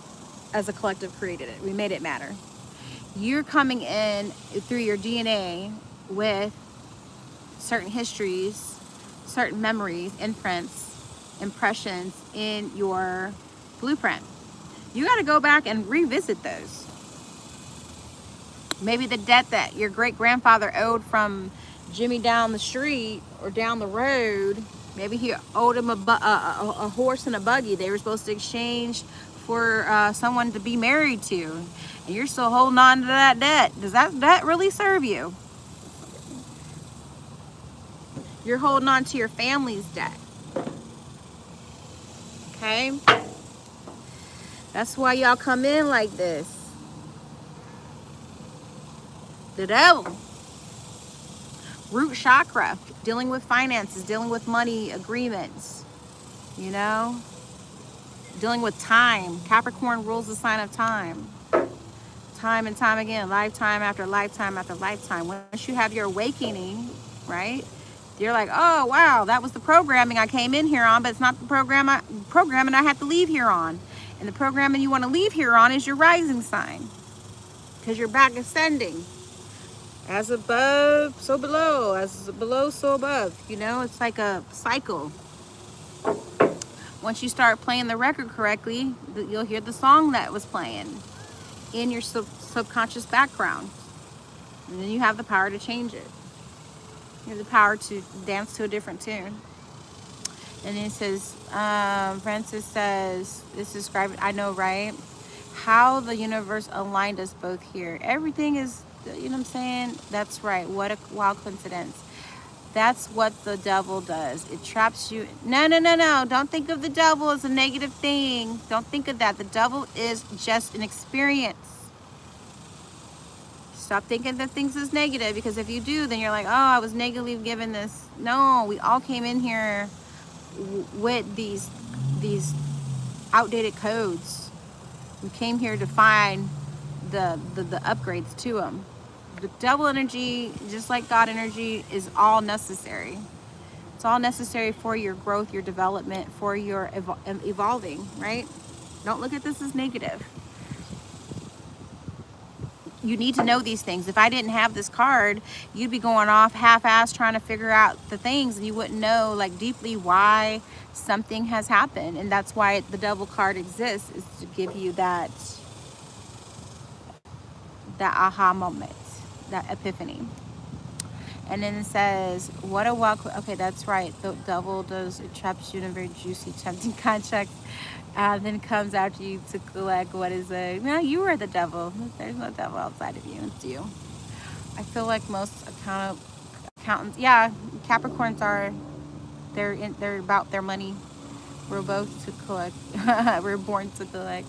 as a collective, created it. We made it matter. You're coming in through your DNA with certain histories, certain memories, imprints, impressions in your blueprint. You got to go back and revisit those. Maybe the debt that your great-grandfather owed from Jimmy down the street or down the road, maybe he owed him a horse and a buggy they were supposed to exchange for someone to be married to, and you're still holding on to that debt. Does that debt really serve you? You're holding on to your family's debt. Okay? That's why y'all come in like this. The devil. Root chakra. Dealing with finances, dealing with money agreements. You know? dealing with time. Capricorn rules the sign of time. Time and time again, lifetime after lifetime after lifetime. Once you have your awakening, right? You're like, oh wow, that was the programming I came in here on, but it's not the programming I have to leave here on. And the programming you want to leave here on is your rising sign, because you're back ascending. As above, so below. As below, so above. You know, it's like a cycle. Once you start playing the record correctly, you'll hear the song that was playing in your subconscious background. And then you have the power to change it. You have the power to dance to a different tune. And then it says, Francis says, it's described, I know, right? How the universe aligned us both here. Everything is, you know what I'm saying? That's right. What a wild coincidence. That's what the devil does. It traps you. No. Don't think of the devil as a negative thing. Don't think of that. The devil is just an experience. Stop thinking that things is negative, because if you do, then you're like, oh, I was negatively given this. No, we all came in here with these outdated codes. We came here to find the upgrades to them. The devil energy, just like God energy, is all necessary. It's all necessary for your growth, your development, for your evolving, right? Don't look at this as negative. You need to know these things. If I didn't have this card, you'd be going off half-assed trying to figure out the things, and you wouldn't know like deeply why something has happened. And that's why the devil card exists, is to give you that aha moment, that epiphany. And then it says, what a welcome. Okay, that's right. The devil does, it traps you in a very juicy, tempting contract. Then comes after you to collect what is a, no, you are the devil. There's no devil outside of you. It's you. I feel like most accountants, yeah, Capricorns are, they're about their money. We're both to collect. We're born to collect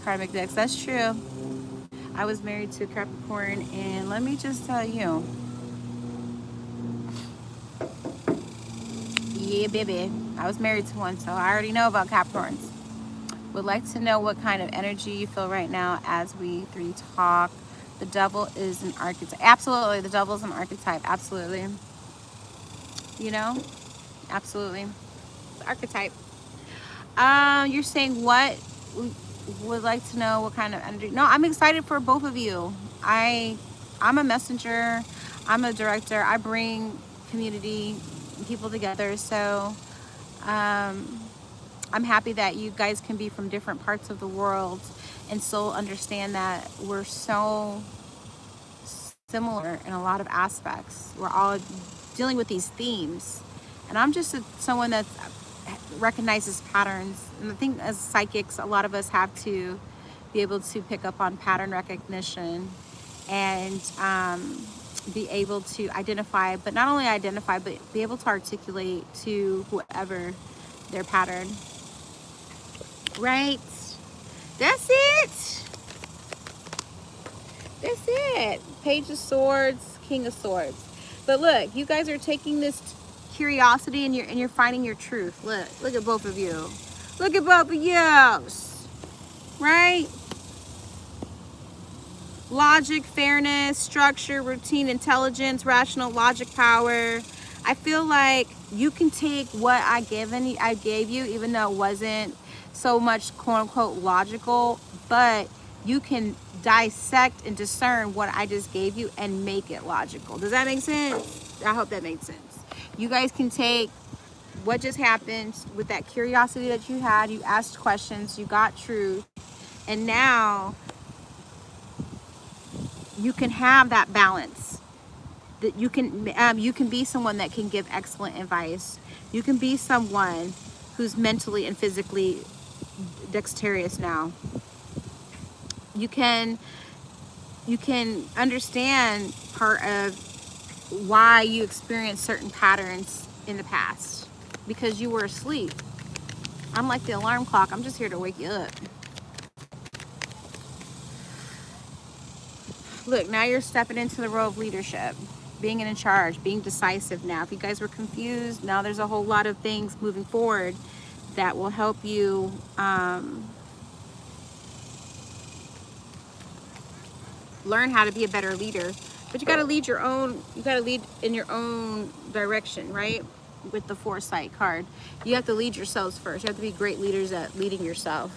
karmic decks. That's true. I was married to a Capricorn, and let me just tell you, yeah, baby, I was married to one, so I already know about Capricorns. Would like to know what kind of energy you feel right now as we three talk. The devil is an archetype. Absolutely, the devil is an archetype. Absolutely. You know, absolutely. It's an archetype. You're saying what? Would like to know what kind of energy. No, I'm excited for both of you. I'm a messenger. I'm a director. I bring community people together. So I'm happy that you guys can be from different parts of the world and still understand that we're so similar in a lot of aspects. We're all dealing with these themes. And I'm just someone that recognizes patterns. And I think as psychics, a lot of us have to be able to pick up on pattern recognition and be able to identify, but not only identify, but be able to articulate to whoever their pattern. Right? That's it. That's it. Page of Swords, King of Swords. But look, you guys are taking this curiosity and you're finding your truth. Look at both of you. Look at both of you. Right? Logic, fairness, structure, routine, intelligence, rational logic, power. I feel like you can take what I gave you, even though it wasn't so much quote unquote logical, but you can dissect and discern what I just gave you and make it logical. Does that make sense? I hope that makes sense. You guys can take what just happened with that curiosity that you had, you asked questions, you got truth, and now you can have that balance. That you can be someone that can give excellent advice. You can be someone who's mentally and physically dexterous now. You can understand part of why you experienced certain patterns in the past because you were asleep. I'm like the alarm clock. I'm just here to wake you up. Look, now you're stepping into the role of leadership, being in charge, being decisive now. If you guys were confused, now there's a whole lot of things moving forward that will help you learn how to be a better leader. But you got to lead your own, you got to lead in your own direction, right? With the foresight card, you have to lead yourselves first. You have to be great leaders at leading yourself.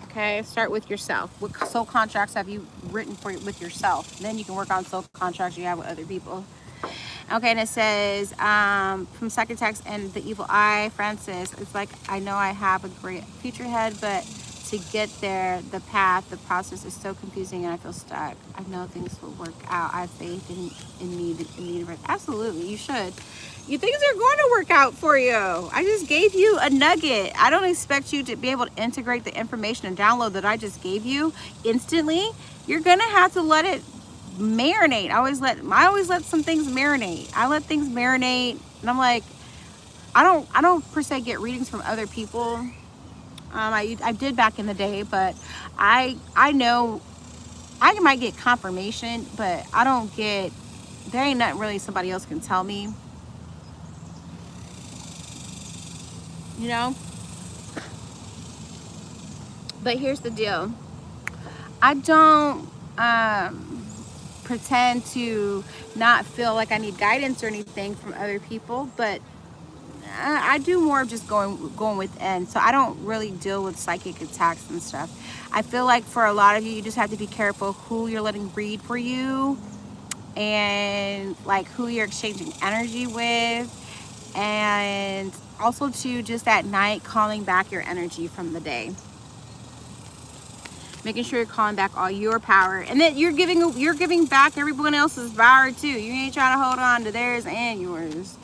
Okay, start with yourself. What soul contracts have you written for with yourself? Then you can work on soul contracts you have with other people. Okay, and it says from second text, and the evil eye, Francis, it's like, I know I have a great future ahead, but to get there, the path, the process is so confusing and I feel stuck. I know things will work out. I have faith in me, in the universe. Absolutely, you should. You things are going to work out for you. I just gave you a nugget. I don't expect you to be able to integrate the information and download that I just gave you instantly. You're gonna have to let it marinate. I always let some things marinate. I let things marinate, and I'm like, I don't per se get readings from other people. I did back in the day, but I know I might get confirmation, but I don't get, there ain't nothing really somebody else can tell me, you know. But here's the deal, I don't pretend to not feel like I need guidance or anything from other people, but I do more of just going within. So I don't really deal with psychic attacks and stuff. I feel like for a lot of you, you just have to be careful who you're letting read for you, and like who you're exchanging energy with, and also to just at night calling back your energy from the day. Making sure you're calling back all your power, and that you're giving back everyone else's power too. You ain't trying to hold on to theirs and yours.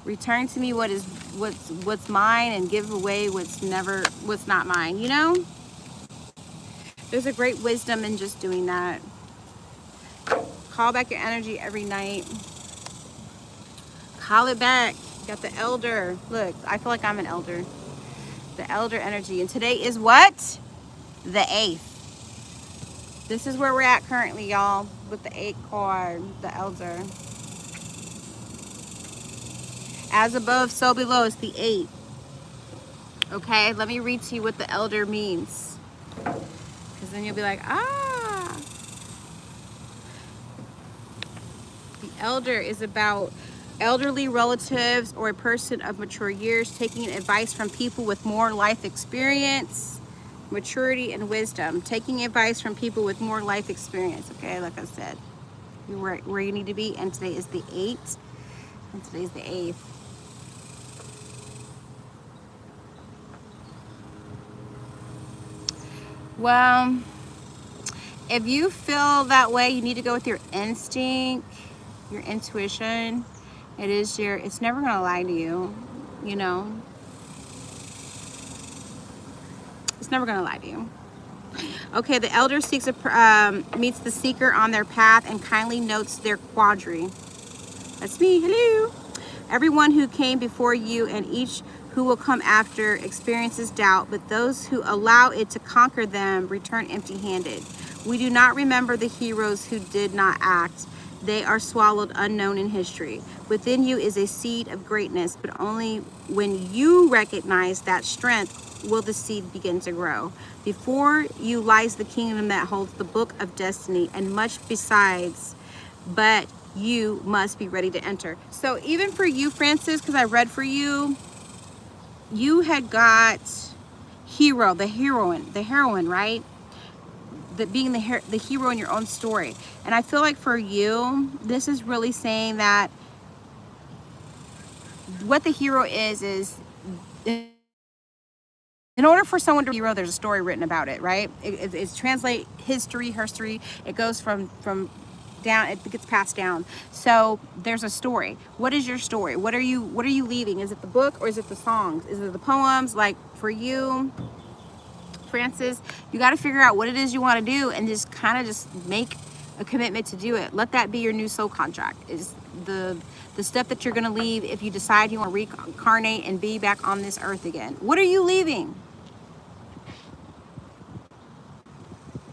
Return to me what's mine, and give away what's not mine, you know? There's a great wisdom in just doing that. Call back your energy every night. Call it back. You got the elder. Look, I feel like I'm an elder. The elder energy. And today is what? The 8th. This is where we're at currently, y'all, with the 8th card, the elder. As above, so below is the 8. Okay, let me read to you what the elder means, because then you'll be like, ah. The elder is about elderly relatives or a person of mature years taking advice from people with more life experience, maturity, and wisdom. Taking advice from people with more life experience. Okay, like I said, you're where you need to be. And today is the 8th, and today's the 8th. Well, if you feel that way, you need to go with your instinct, your intuition. It's never gonna lie to you, you know. It's never gonna lie to you. Okay, the elder meets the seeker on their path and kindly notes their quadri. That's me, hello. Everyone who came before you and each who will come after experiences doubt, but those who allow it to conquer them return empty-handed. We do not remember the heroes who did not act. They are swallowed unknown in history. Within you is a seed of greatness, but only when you recognize that strength will the seed begin to grow. Before you lies the kingdom that holds the book of destiny and much besides, but you must be ready to enter. So even for you, Francis, because I read for you, you had got the heroine, right? That being the hero in your own story. And I feel like for you, this is really saying that what the hero is in order for someone to be a hero, there's a story written about it, right? It's translate history, herstory. It goes from down, it gets passed down. So there's a story. What is your story? What are you leaving? Is it the book or is it the songs? Is it the poems? Like for you, Francis, you got to figure out what it is you want to do and just kind of just make a commitment to do it. Let that be your new soul contract, is the stuff that you're going to leave if you decide you want to reincarnate and be back on this earth again. What are you leaving?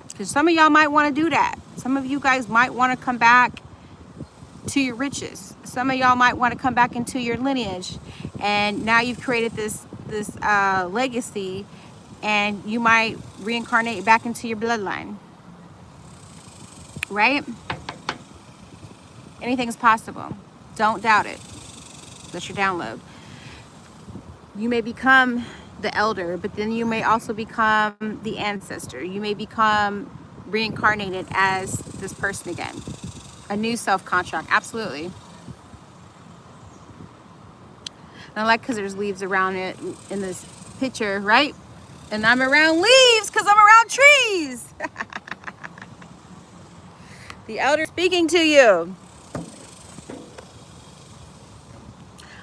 Because some of y'all might want to do that. Some of you guys might want to come back to your riches. Some of y'all might want to come back into your lineage. And now you've created this this legacy, and you might reincarnate back into your bloodline, right? Anything's possible. Don't doubt it. That's your download. You may become the elder, but then you may also become the ancestor. You may become reincarnated as this person again. A new self-contract, absolutely. And I like because there's leaves around it in this picture, right? And I'm around leaves because I'm around trees. The elder speaking to you.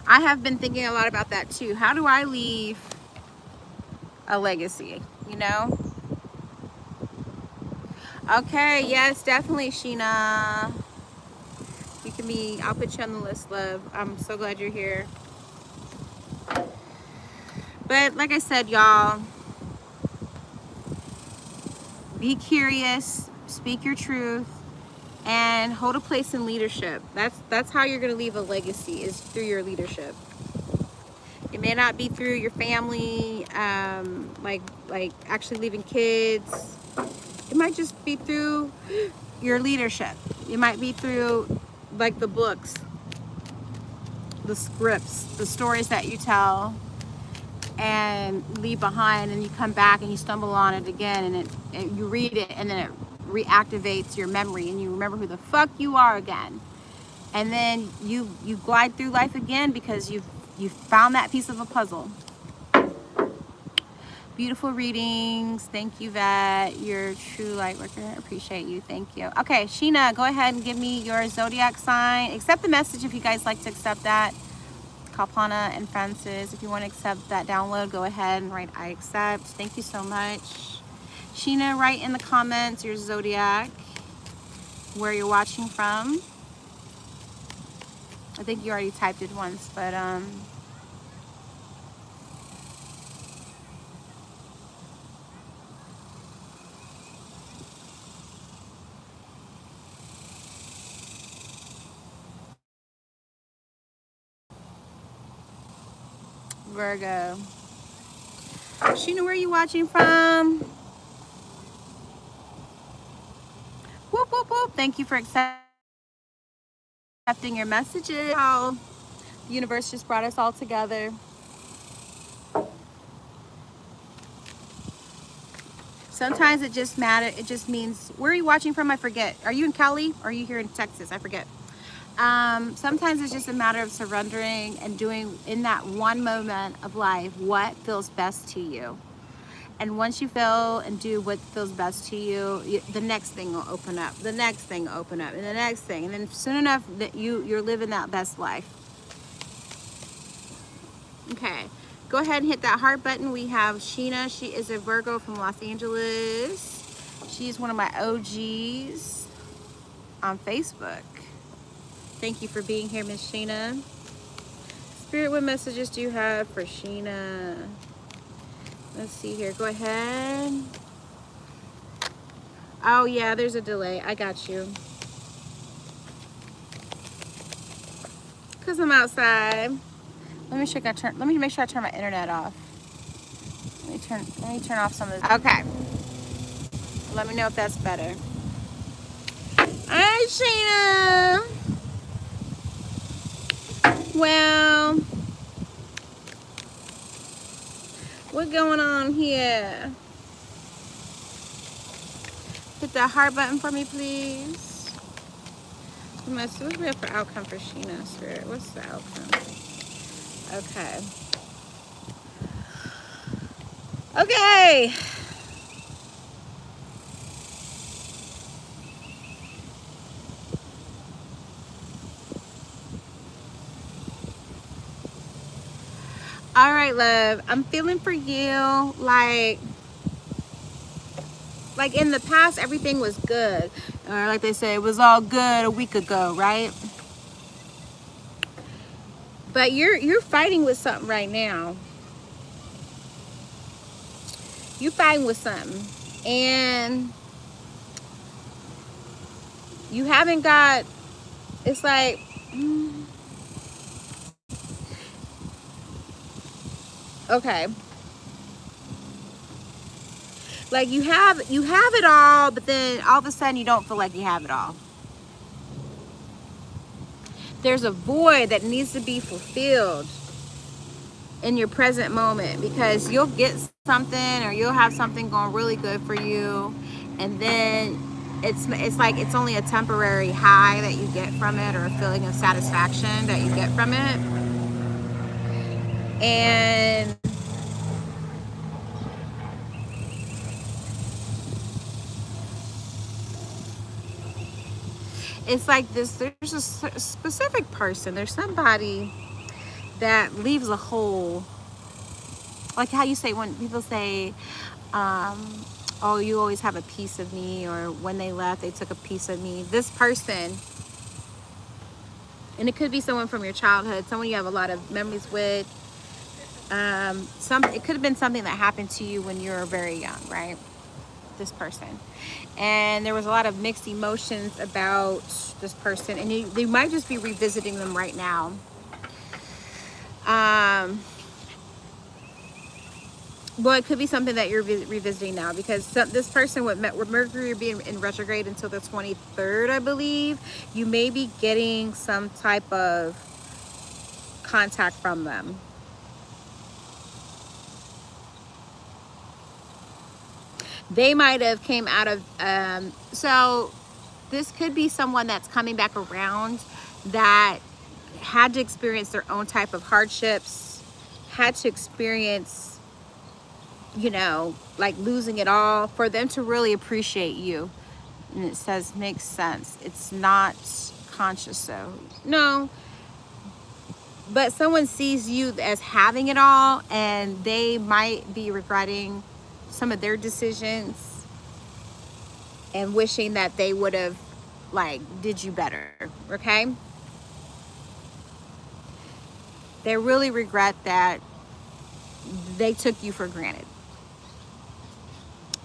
I have been thinking a lot about that too. How do I leave a legacy, you know? Okay, yes, definitely, Sheena. You can be, I'll put you on the list, love. I'm so glad you're here. But like I said, y'all, be curious, speak your truth, and hold a place in leadership. That's how you're gonna leave a legacy, is through your leadership. It may not be through your family, like actually leaving kids. It might just be through your leadership. It might be through like the books, the scripts, the stories that you tell and leave behind, and you come back and you stumble on it again, and you read it, and then it reactivates your memory, and you remember who the fuck you are again. And then you glide through life again because you've found that piece of a puzzle. Beautiful readings. Thank you, Vet. You're a true light worker. Appreciate you. Thank you. Okay, Sheena, go ahead and give me your zodiac sign. Accept the message if you guys like to accept that. Kalpana and Francis, if you want to accept that download, go ahead and write I accept. Thank you so much. Sheena, write in the comments your zodiac, where you're watching from. I think you already typed it once, but Virgo. Sheena, where are you watching from? Whoop, whoop, whoop. Thank you for accepting your messages. How the universe just brought us all together. Sometimes it just matters. It just means, where are you watching from? I forget. Are you in Cali or are you here in Texas? I forget. Sometimes it's just a matter of surrendering and doing in that one moment of life what feels best to you. And once you feel and do what feels best to you, the next thing will open up, the next thing will open up, and the next thing. And then soon enough that you're living that best life. Okay, go ahead and hit that heart button. We have Sheena. She is a Virgo from Los Angeles. She's one of my OGs on Facebook. Thank you for being here, Miss Sheena. Spirit, what messages do you have for Sheena? Let's see here. Go ahead. Oh yeah, there's a delay. I got you. Cause I'm outside. Let me make sure I turn my internet off. Let me turn off some of this. Okay. Let me know if that's better. Alright, Sheena. Well, what's going on here? Hit that heart button for me, please. What do we have for outcome for Sheena, Spirit? What's the outcome? Okay. Okay. All right, love. I'm feeling for you like in the past everything was good, or like they say, it was all good a week ago, right? But you're fighting with something right now. You're fighting with something, and you haven't got. It's like, Okay. Like you have it all, but then all of a sudden you don't feel like you have it all. There's a void that needs to be fulfilled in your present moment, because you'll get something, or you'll have something going really good for you, and then it's like it's only a temporary high that you get from it, or a feeling of satisfaction that you get from it. And it's like this, there's a specific person, there's somebody that leaves a hole. Like how you say, when people say, oh, you always have a piece of me, or when they left, they took a piece of me. This person, and it could be someone from your childhood, someone you have a lot of memories with. It could have been something that happened to you when you were very young, right? This person. And there was a lot of mixed emotions about this person, and you might just be revisiting them right now. Well, it could be something that you're revisiting now, because this person with Mercury being in retrograde until the 23rd, I believe, you may be getting some type of contact from them. They might have came out of, so this could be someone that's coming back around that had to experience their own type of hardships, had to experience, you know, like losing it all, for them to really appreciate you. And it says, makes sense. It's not conscious, though. No. But someone sees you as having it all, and they might be regretting some of their decisions and wishing that they would have, like, did you better, okay? They really regret that they took you for granted,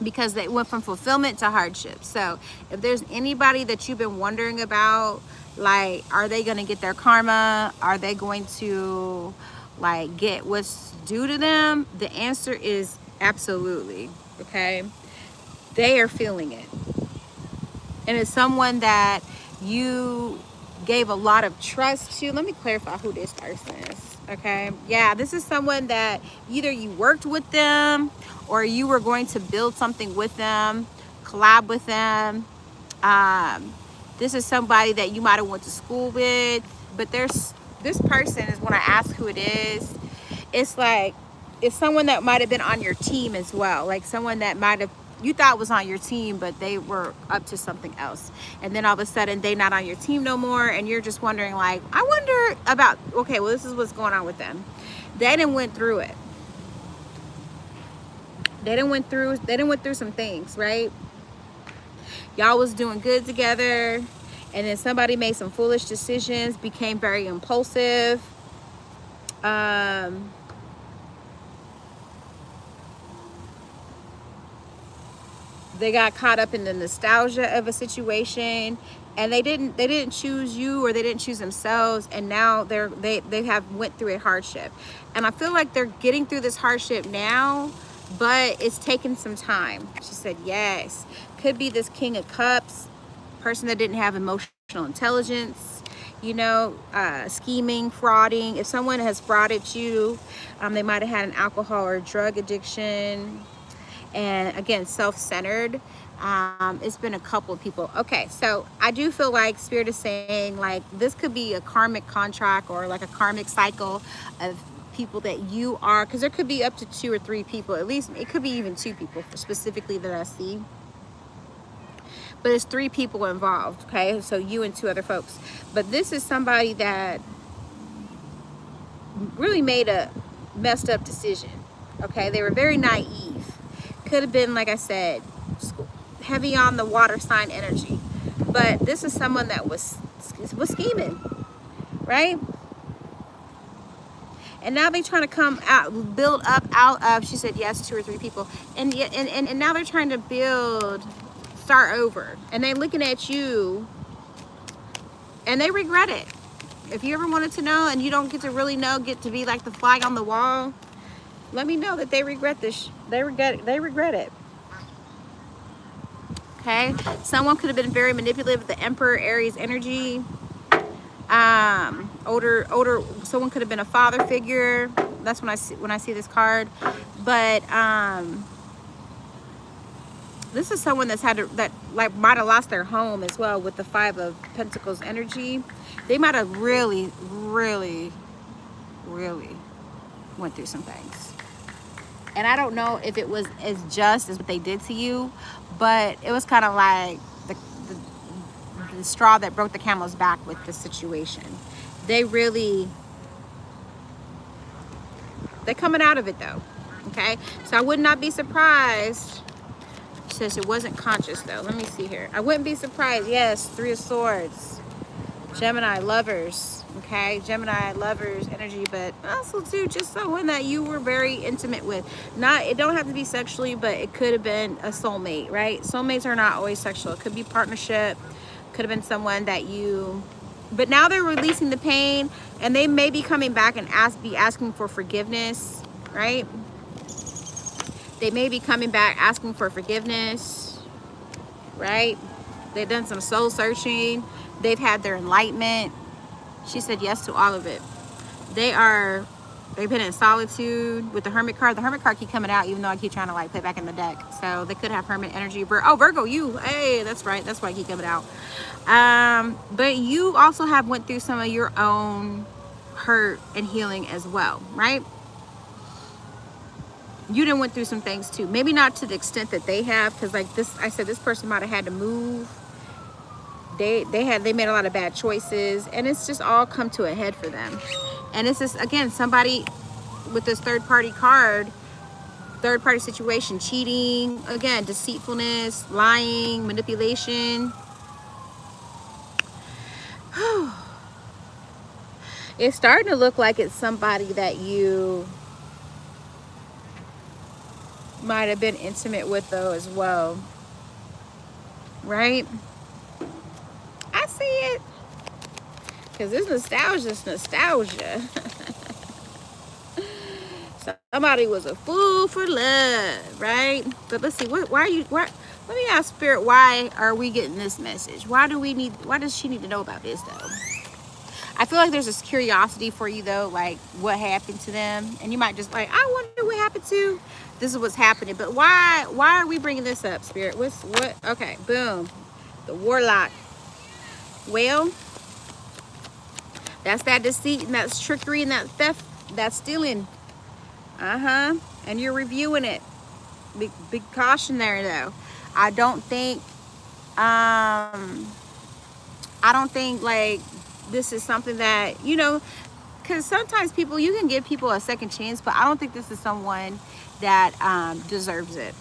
because they went from fulfillment to hardship. So if there's anybody that you've been wondering about, like, are they going to get their karma? Are they going to, like, get what's due to them? The answer is absolutely, okay? They are feeling it. And it's someone that you gave a lot of trust to. Let me clarify who this person is, okay? Yeah, this is someone that either you worked with them, or you were going to build something with them, collab with them. This is somebody that you might have went to school with, but this person is, when I ask who it is, it's like, it's someone that might have been on your team as well. Like someone that might have, you thought was on your team, but they were up to something else. And then all of a sudden they're not on your team no more. And you're just wondering, like, I wonder about, okay, well, this is what's going on with them. They didn't went through it. They didn't went through some things, right? Y'all was doing good together, and then somebody made some foolish decisions, became very impulsive. They got caught up in the nostalgia of a situation, and they didn't choose you, or they didn't choose themselves, and now they have went through a hardship. And I feel like they're getting through this hardship now, but it's taken some time. She said yes. Could be this King of Cups, person that didn't have emotional intelligence, you know, scheming, frauding. If someone has frauded you, they might have had an alcohol or drug addiction. And again, self-centered. It's been a couple of people. Okay, so I do feel like Spirit is saying, like, this could be a karmic contract, or like a karmic cycle of people that you are, because there could be up to 2 or 3 people, at least it could be even 2 people specifically that I see, but it's 3 people involved. Okay, so you and 2 other folks, but this is somebody that really made a messed up decision. Okay, they were very naive. Could have been, like I said, heavy on the water sign energy, but this is someone that was scheming, right? And now they're trying to come out, build up out of, she said yes, 2 or 3 people, and now they're trying to start over, and they're looking at you, and they regret it. If you ever wanted to know, and you don't get to really know, get to be like the flag on the wall, let me know that they regret this. They regret it. Okay. Someone could have been very manipulative. The Emperor Aries energy. Older. Someone could have been a father figure. That's when I see this card. But this is someone that might have lost their home as well with the Five of Pentacles energy. They might have really went through some things. And I don't know if it was as just as what they did to you, but it was kind of like the straw that broke the camel's back with the situation. They're coming out of it though. Okay, so I would not be surprised. She says it wasn't conscious though. Let me see here. I wouldn't be surprised. Yes, Three of Swords. Gemini, lovers. Okay, Gemini, lovers energy, but also too just someone that you were very intimate with. It don't have to be sexually, but it could have been a soulmate, right? Soulmates are not always sexual. It could be partnership. Could have been someone that you, but now they're releasing the pain, and they may be coming back and be asking for forgiveness, right? They may be coming back asking for forgiveness, right? They've done some soul searching. They've had their enlightenment. She said yes to all of it. They've been in solitude with the Hermit card. The Hermit card keep coming out even though I keep trying to like put it back in the deck. So they could have Hermit energy. Virgo, you. Hey, that's right. That's why I keep coming out. But you also have went through some of your own hurt and healing as well, right? You done went through some things too. Maybe not to the extent that they have, because like I said, this person might have had to move. They made a lot of bad choices, and it's just all come to a head for them. And it's just, again, somebody with this third party card, third party situation, cheating, again, deceitfulness, lying, manipulation. It's starting to look like it's somebody that you might have been intimate with though as well, right? I see it, because this nostalgia is nostalgia. Somebody was a fool for love, right? But let's see, let me ask Spirit, why are we getting this message? Why does she need to know about this though? I feel like there's this curiosity for you though, like what happened to them, and you might just like, I wonder what happened to. This is what's happening, but why are we bringing this up, Spirit? What? Okay, boom, the Warlock. Well, that's that deceit and that's trickery and that theft, that's stealing. And you're reviewing it. Big caution there though. I don't think like this is something that, you know, because sometimes you can give people a second chance, but I don't think this is someone that deserves it.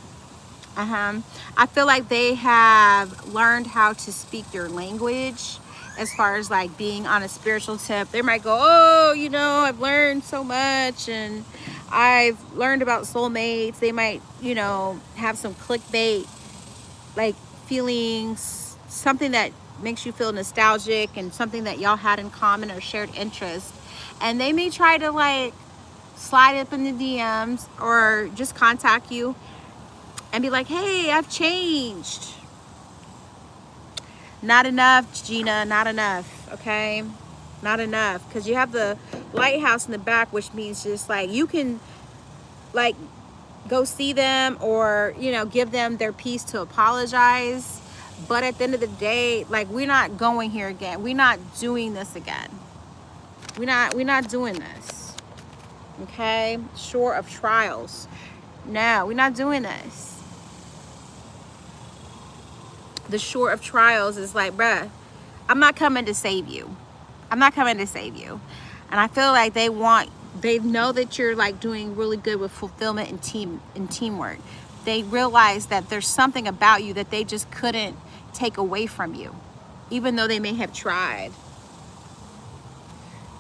I feel like they have learned how to speak your language as far as like being on a spiritual tip. They might go, oh, you know, I've learned so much and I've learned about soulmates. They might, you know, have some clickbait like feelings, something that makes you feel nostalgic and something that y'all had in common or shared interest. And they may try to like slide up in the DMs or just contact you and be like, hey, I've changed. Not enough, Gina, not enough, okay? Not enough, because you have the lighthouse in the back, which means just like you can like go see them or, you know, give them their piece to apologize. But at the end of the day, like, we're not going here again. We're not doing this again. We're not doing this, okay? Shore of trials. No, we're not doing this. The shore of trials is like, bruh, I'm not coming to save you. I'm not coming to save you. And I feel like they know that you're like doing really good with fulfillment and teamwork. They realize that there's something about you that they just couldn't take away from you, even though they may have tried.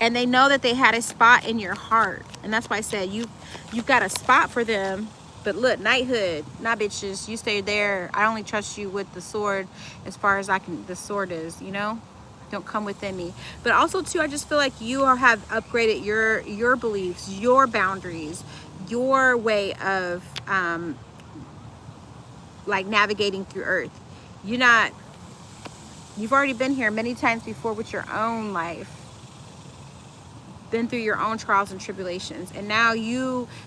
And they know that they had a spot in your heart. And that's why I said you've got a spot for them. But look, knighthood, nah, bitches, you stay there. I only trust you with the sword as far as the sword is, you know? Don't come within me. But also too, I just feel like you have upgraded your beliefs, your boundaries, your way of like navigating through earth. You've already been here many times before with your own life, been through your own trials and tribulations, and now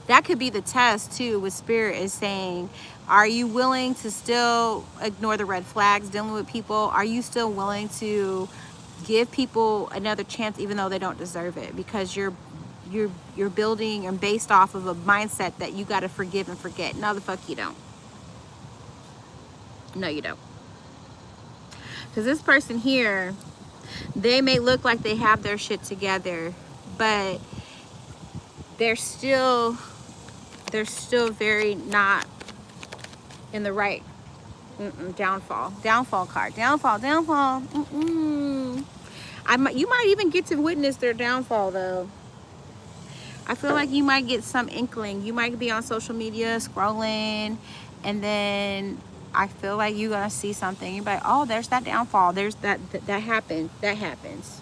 that could be the test too, with spirit is saying, are you willing to still ignore the red flags dealing with people? Are you still willing to give people another chance even though they don't deserve it? Because you're building and based off of a mindset that you got to forgive and forget. No, the fuck you don't. No, you don't. Because this person here, they may look like they have their shit together, but they're still very not in the right. Downfall card. Downfall. You might even get to witness their downfall though. I feel like you might get some inkling. You might be on social media scrolling, and then I feel like you're gonna see something. You're like, oh, there's that downfall. There's that happened. That happens.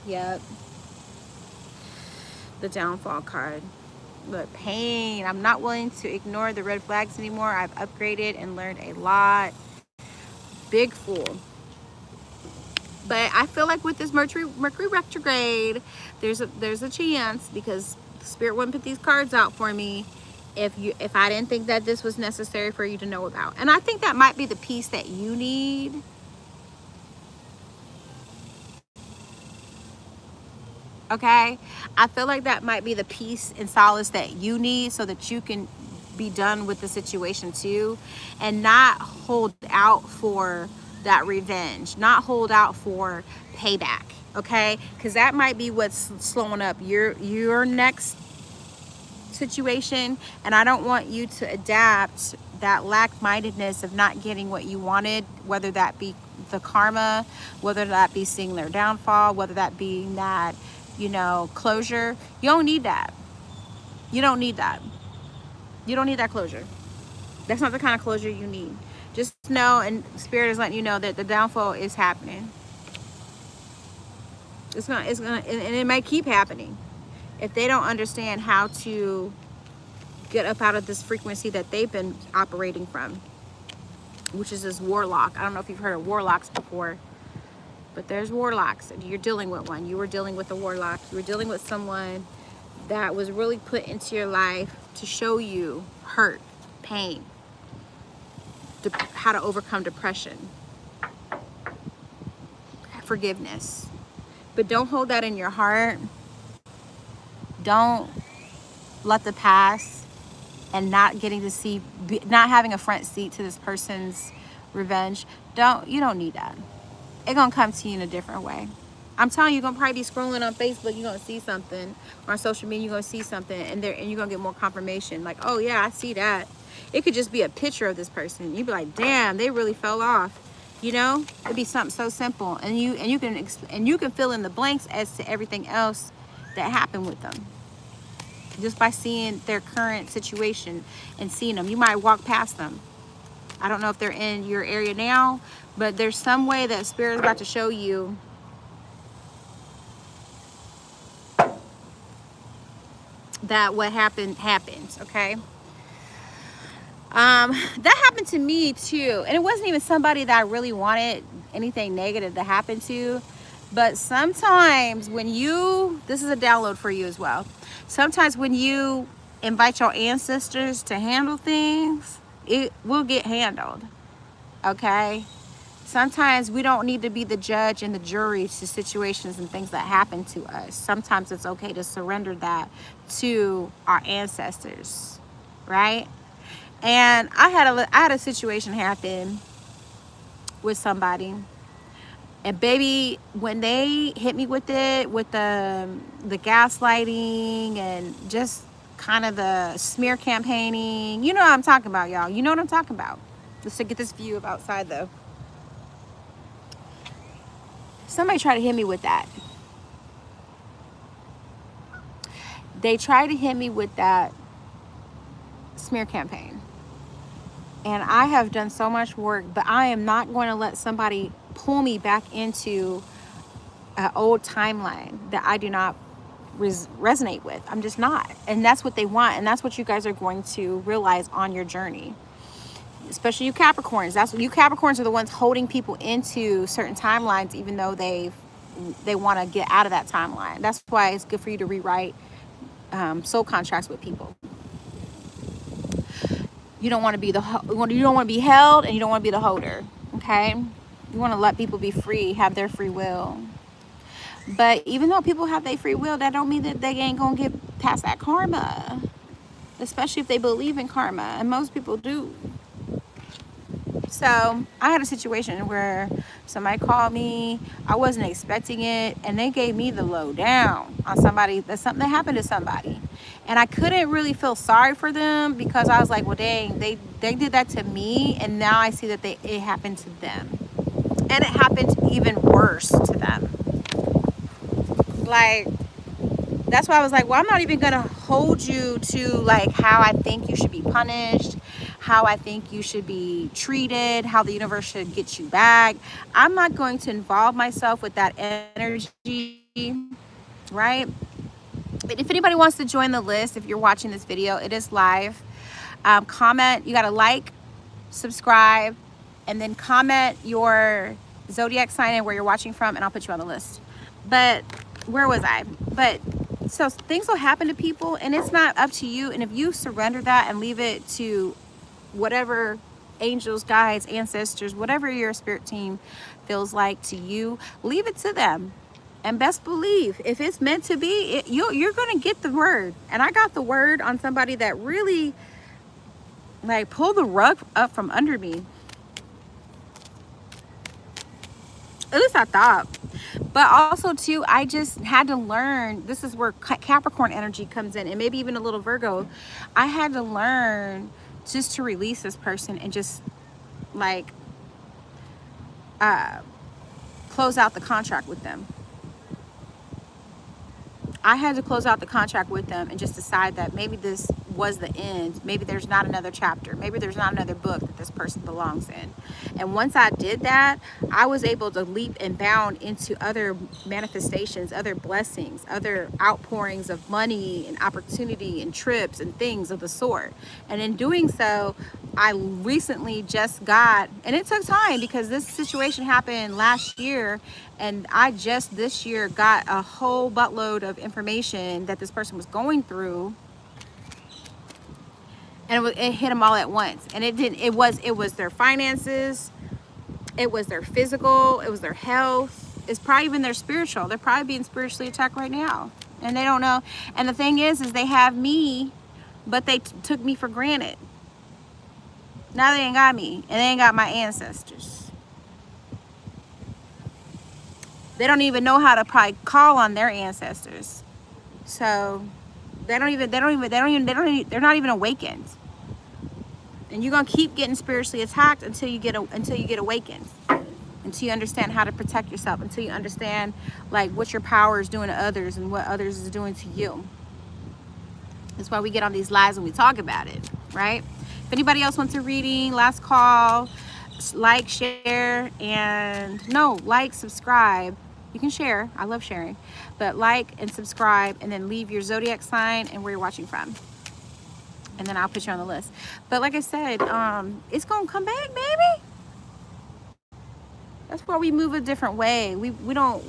Yep. The downfall card. Look, pain. I'm not willing to ignore the red flags anymore. I've upgraded and learned a lot. Big Fool. But I feel like with this Mercury retrograde, there's a chance, because Spirit wouldn't put these cards out for me if I didn't think that this was necessary for you to know about. And I think that might be the piece that you need. Okay, I feel like that might be the peace and solace that you need, so that you can be done with the situation too, and not hold out for that revenge, not hold out for payback. Okay, because that might be what's slowing up your next situation. And I don't want you to adapt that lack-mindedness of not getting what you wanted, whether that be the karma, whether that be seeing their downfall, whether that be that, closure. You don't need that. You don't need that. You don't need that closure. That's not the kind of closure you need. Just know, and Spirit is letting you know that the downfall is happening. It's gonna, and it might keep happening if they don't understand how to get up out of this frequency that they've been operating from, which is this warlock. I don't know if you've heard of warlocks before, but there's warlocks, and you're dealing with one. You were dealing with a warlock. You were dealing with someone that was really put into your life to show you hurt, pain, how to overcome depression, forgiveness. But don't hold that in your heart. Don't let the past and not getting to see, not having a front seat to this person's revenge. You don't need that. It's gonna come to you in a different way. I'm telling you, you're gonna probably be scrolling on Facebook, you're gonna see something, or on social media, you're gonna see something, and you're gonna get more confirmation. Like, oh yeah, I see that. It could just be a picture of this person. You'd be like, damn, they really fell off. It'd be something so simple, and you can fill in the blanks as to everything else that happened with them, just by seeing their current situation and seeing them. You might walk past them. I don't know if they're in your area now, but there's some way that Spirit is about to show you that what happened happens. Okay. That happened to me too, and it wasn't even somebody that I really wanted anything negative to happen to. But sometimes when this is a download for you as well. Sometimes when you invite your ancestors to handle things, it will get handled. Okay. Sometimes we don't need to be the judge and the jury to situations and things that happen to us. Sometimes it's okay to surrender that to our ancestors, right? And I had a situation happen with somebody, and baby, when they hit me with it, with the gaslighting and just kind of the smear campaigning, you know what I'm talking about, y'all. You know what I'm talking about. Just to get this view of outside though. Somebody tried to hit me with that. They tried to hit me with that smear campaign. And I have done so much work, but I am not going to let somebody pull me back into an old timeline that I do not resonate with. I'm just not. And that's what they want. And that's what you guys are going to realize on your journey. Especially you Capricorns. That's what you Capricorns are the ones holding people into certain timelines, even though they want to get out of that timeline. That's why it's good for you to rewrite soul contracts with people. You don't want to be you don't want to be held, and you don't want to be the holder. Okay, you want to let people be free, have their free will. But even though people have their free will, that don't mean that they ain't gonna get past that karma. Especially if they believe in karma, and most people do. So I had a situation where somebody called me. I wasn't expecting it, and they gave me the lowdown on something that happened to somebody. And I couldn't really feel sorry for them, because I was like, well, dang, they did that to me, and now I see that it happened to them. And it happened even worse to them. Like, that's why I was like, well, I'm not even gonna hold you to like how I think you should be punished, how I think you should be treated, how the universe should get you back. I'm not going to involve myself with that energy, right? But if anybody wants to join the list, if you're watching this video, it is live. Comment, you gotta like, subscribe, and then comment your zodiac sign and where you're watching from, and I'll put you on the list. But where was I? But so things will happen to people, and it's not up to you. And if you surrender that and leave it to whatever angels, guides, ancestors, whatever your spirit team feels like to you, leave it to them. And best believe, if it's meant to be, you're going to get the word. And I got the word on somebody that really like pulled the rug up from under me. At least I thought. But also too, I just had to learn, this is where Capricorn energy comes in, and maybe even a little Virgo. I had to learn just to release this person and just like close out the contract with them. I had to close out the contract with them and just decide that maybe this was the end. Maybe there's not another chapter. Maybe there's not another book that this person belongs in. And once I did that, I was able to leap and bound into other manifestations, other blessings, other outpourings of money and opportunity and trips and things of the sort. And in doing so, I recently just got, and it took time because this situation happened last year, and I just this year got a whole buttload of information that this person was going through, and it hit them all at once. And it was their finances, it was their physical, it was their health, it's probably even their spiritual. They're probably being spiritually attacked right now, and they don't know. And the thing is they have me, but they took me for granted. Now they ain't got me, and they ain't got my ancestors. They don't even know how to probably call on their ancestors. So they're not even awakened. And you're gonna keep getting spiritually attacked until you get awakened, until you understand how to protect yourself, until you understand like what your power is doing to others and what others is doing to you. That's why we get on these lives and we talk about it, right? If anybody else wants a reading, last call, like, share, and like, subscribe. You can share. I love sharing. But like and subscribe, and then leave your zodiac sign and where you're watching from. And then I'll put you on the list. But like I said, it's going to come back, baby. That's why we move a different way. We don't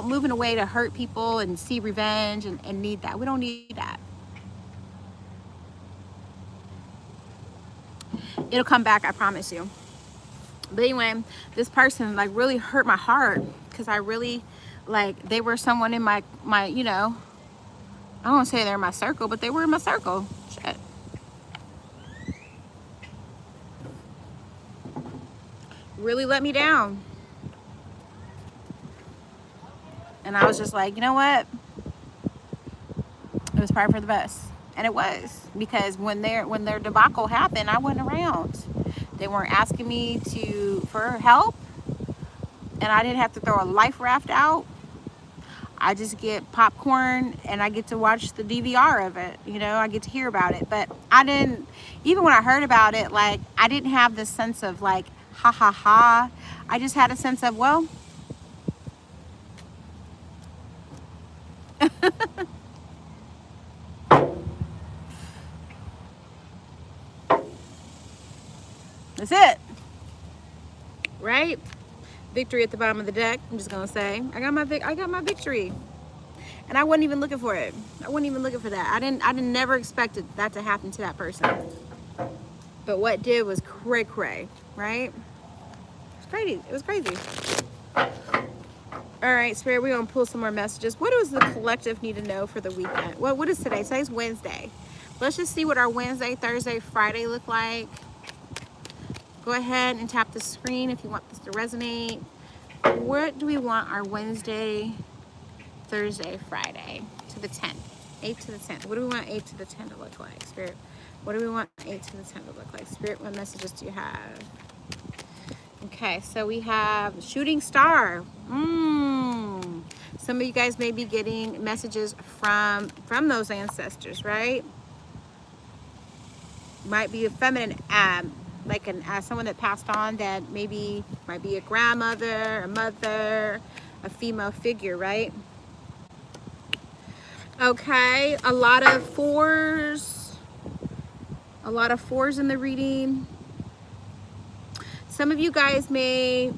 move in a way to hurt people and see revenge and need that. We don't need that. It'll come back, I promise you. But anyway, this person like really hurt my heart, because I really like, they were someone in my you know, I don't want to say they're in my circle, but they were in my circle. Shit. Really let me down. And I was just like, you know what? It was probably for the best. And it was, because when their debacle happened, I wasn't around. They weren't asking me for help, and I didn't have to throw a life raft out. I just get popcorn and I get to watch the DVR of it. You know, I get to hear about it. But I didn't, even when I heard about it, like, I didn't have this sense of like, ha ha ha. I just had a sense of, well, That's it. Right? Victory at the bottom of the deck. I'm just gonna say, I got my victory. And I wasn't even looking for it. I wasn't even looking for that. I never expected that to happen to that person. But what did was cray cray, right? It's crazy. It was crazy. All right, Spirit, we're gonna pull some more messages. What does the collective need to know for the weekend? Well, what is today? Today's Wednesday. Let's just see what our Wednesday, Thursday, Friday look like. Go ahead and tap the screen if you want this to resonate. What do we want our Wednesday, Thursday, Friday to the 10th? 8 to the 10th. What do we want 8 to the 10th to look like, Spirit? What do we want 8 to the 10th to look like? Spirit, what messages do you have? Okay, so we have shooting star. Some of you guys may be getting messages from those ancestors, right? Might be a feminine, like someone that passed on, that maybe might be a grandmother, a mother, a female figure, right? Okay, a lot of fours in the reading. Some of you guys may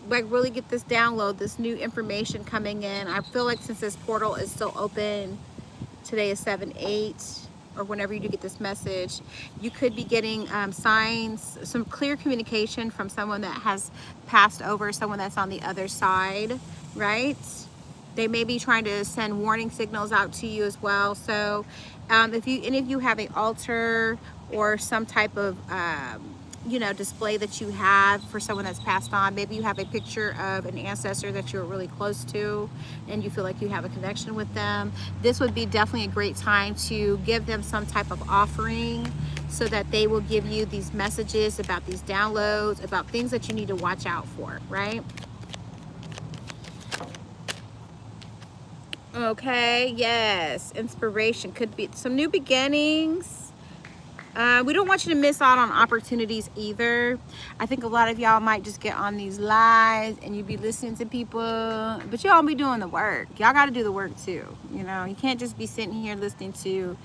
like really get this download, this new information coming in. I feel like since this portal is still open, today is 7/8, or whenever you do get this message, you could be getting signs, some clear communication from someone that has passed over, someone that's on the other side, right? They may be trying to send warning signals out to you as well. So if any of you have an altar or some type of display that you have for someone that's passed on, maybe you have a picture of an ancestor that you're really close to and you feel like you have a connection with them, this would be definitely a great time to give them some type of offering so that they will give you these messages about these downloads, about things that you need to watch out for, right? Okay, yes, inspiration could be some new beginnings. We don't want you to miss out on opportunities either. I think a lot of y'all might just get on these lives and you be listening to people, but y'all be doing the work. Y'all got to do the work too. You know, you can't just be sitting here listening to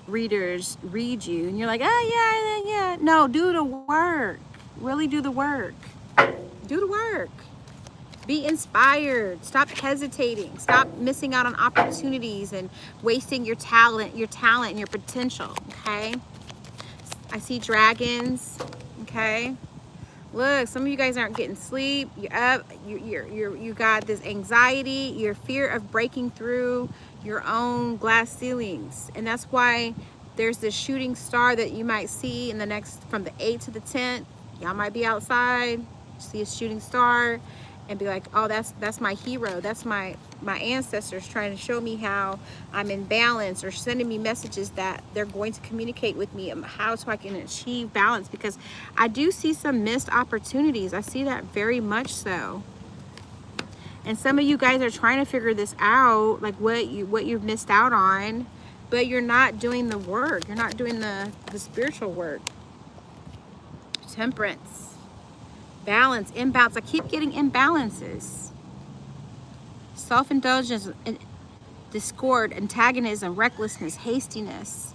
readers read you and you're like, oh yeah. No, do the work. Really do the work. Do the work. Be inspired. Stop hesitating. Stop missing out on opportunities and wasting your talent and your potential. Okay. I see dragons. Okay. Look, some of you guys aren't getting sleep. You're up. You got this anxiety, your fear of breaking through your own glass ceilings, and that's why there's this shooting star that you might see in the next from the 8th to the 10th. Y'all might be outside, see a shooting star, and be like, oh, that's my hero. That's my ancestors trying to show me how I'm in balance, or sending me messages that they're going to communicate with me how so I can achieve balance, because I do see some missed opportunities. I see that very much so. And some of you guys are trying to figure this out, like what you've missed out on, but you're not doing the work. You're not doing the spiritual work. Temperance. Balance, imbalance. I keep getting imbalances. Self-indulgence, discord, antagonism, recklessness, hastiness.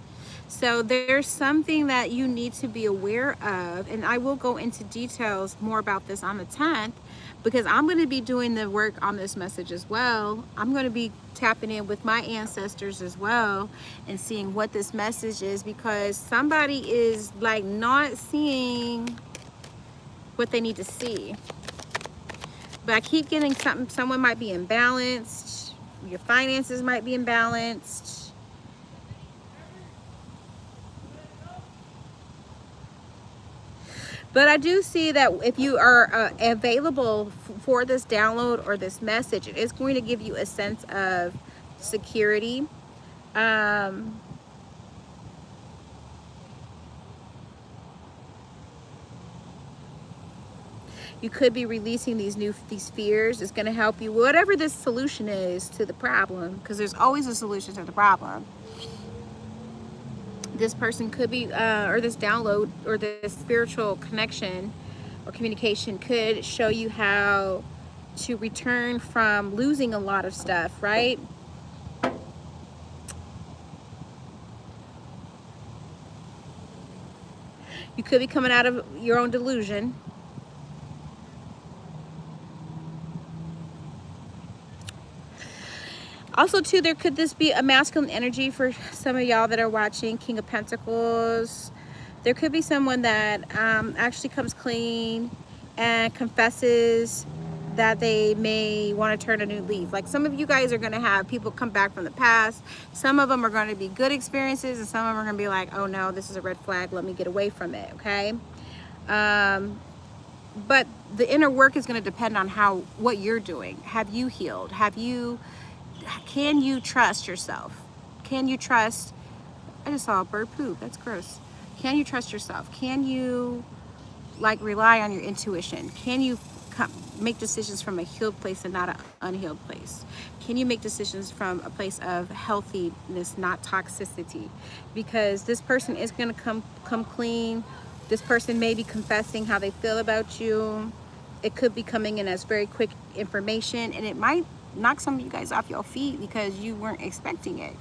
So there's something that you need to be aware of, and I will go into details more about this on the 10th, because I'm going to be doing the work on this message as well. I'm going to be tapping in with my ancestors as well and seeing what this message is, because somebody is like not seeing what they need to see. But I keep getting someone might be imbalanced, your finances might be imbalanced. But I do see that if you are available for this download or this message, it is going to give you a sense of security. You could be releasing these fears. It's going to help you, whatever this solution is to the problem, because there's always a solution to the problem. This person could be, or this download or this spiritual connection or communication could show you how to return from losing a lot of stuff, right? You could be coming out of your own delusion. Also, too, there could this be a masculine energy for some of y'all that are watching. King of Pentacles. There could be someone that actually comes clean and confesses that they may want to turn a new leaf. Like, some of you guys are going to have people come back from the past. Some of them are going to be good experiences, and some of them are going to be like, oh no, this is a red flag, let me get away from it. Okay. But the inner work is going to depend on what you're doing. Have you healed? Can you trust yourself? Can you trust? I just saw a bird poop. That's gross. Can you trust yourself? Can you like rely on your intuition? Can you make decisions from a healed place and not an unhealed place? Can you make decisions from a place of healthiness, not toxicity? Because this person is going to come clean. This person may be confessing how they feel about you. It could be coming in as very quick information, and it might knock some of you guys off your feet because you weren't expecting it.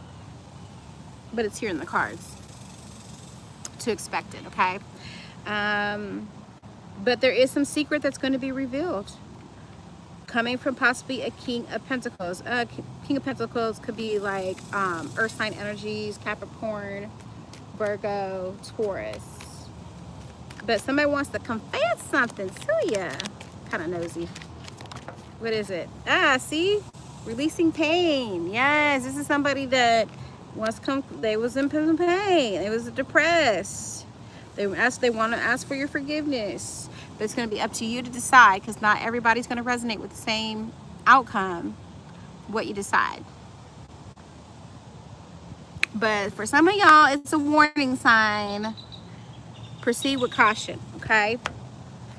But it's here in the cards to expect it, okay? But there is some secret that's going to be revealed, coming from possibly a King of Pentacles. King of Pentacles could be like earth sign energies, Capricorn, Virgo, Taurus. But somebody wants to confess something to you. Kind of nosy. What is it? See? Releasing pain. Yes, this is somebody that wants to come. They was in pain. They was depressed. They want to ask for your forgiveness. But it's going to be up to you to decide, because not everybody's going to resonate with the same outcome, what you decide. But for some of y'all, it's a warning sign. Proceed with caution, okay?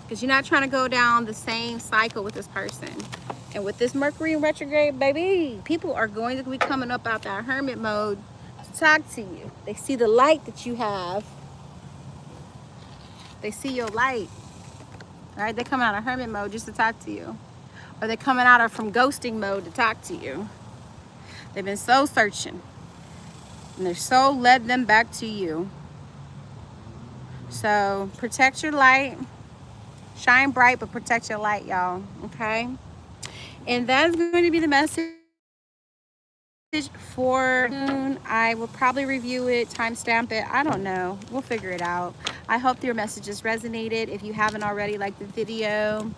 Because you're not trying to go down the same cycle with this person. And with this Mercury in retrograde, baby, people are going to be coming up out that hermit mode to talk to you. They see the light that you have. They see your light. All right, they're coming out of hermit mode just to talk to you. Or they're coming out of from ghosting mode to talk to you. They've been so searching. And their soul led them back to you. So protect your light. Shine bright, but protect your light, y'all. Okay? And that's going to be the message for June. I will probably review it, timestamp it. I don't know. We'll figure it out. I hope your messages resonated. If you haven't already, like the video.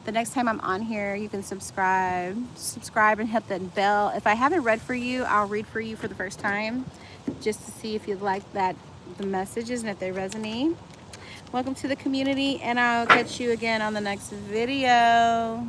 The next time I'm on here, you can subscribe and hit the bell. If I haven't read for you, I'll read for you for the first time, just to see if you like the messages and if they resonate. Welcome to the community, and I'll catch you again on the next video.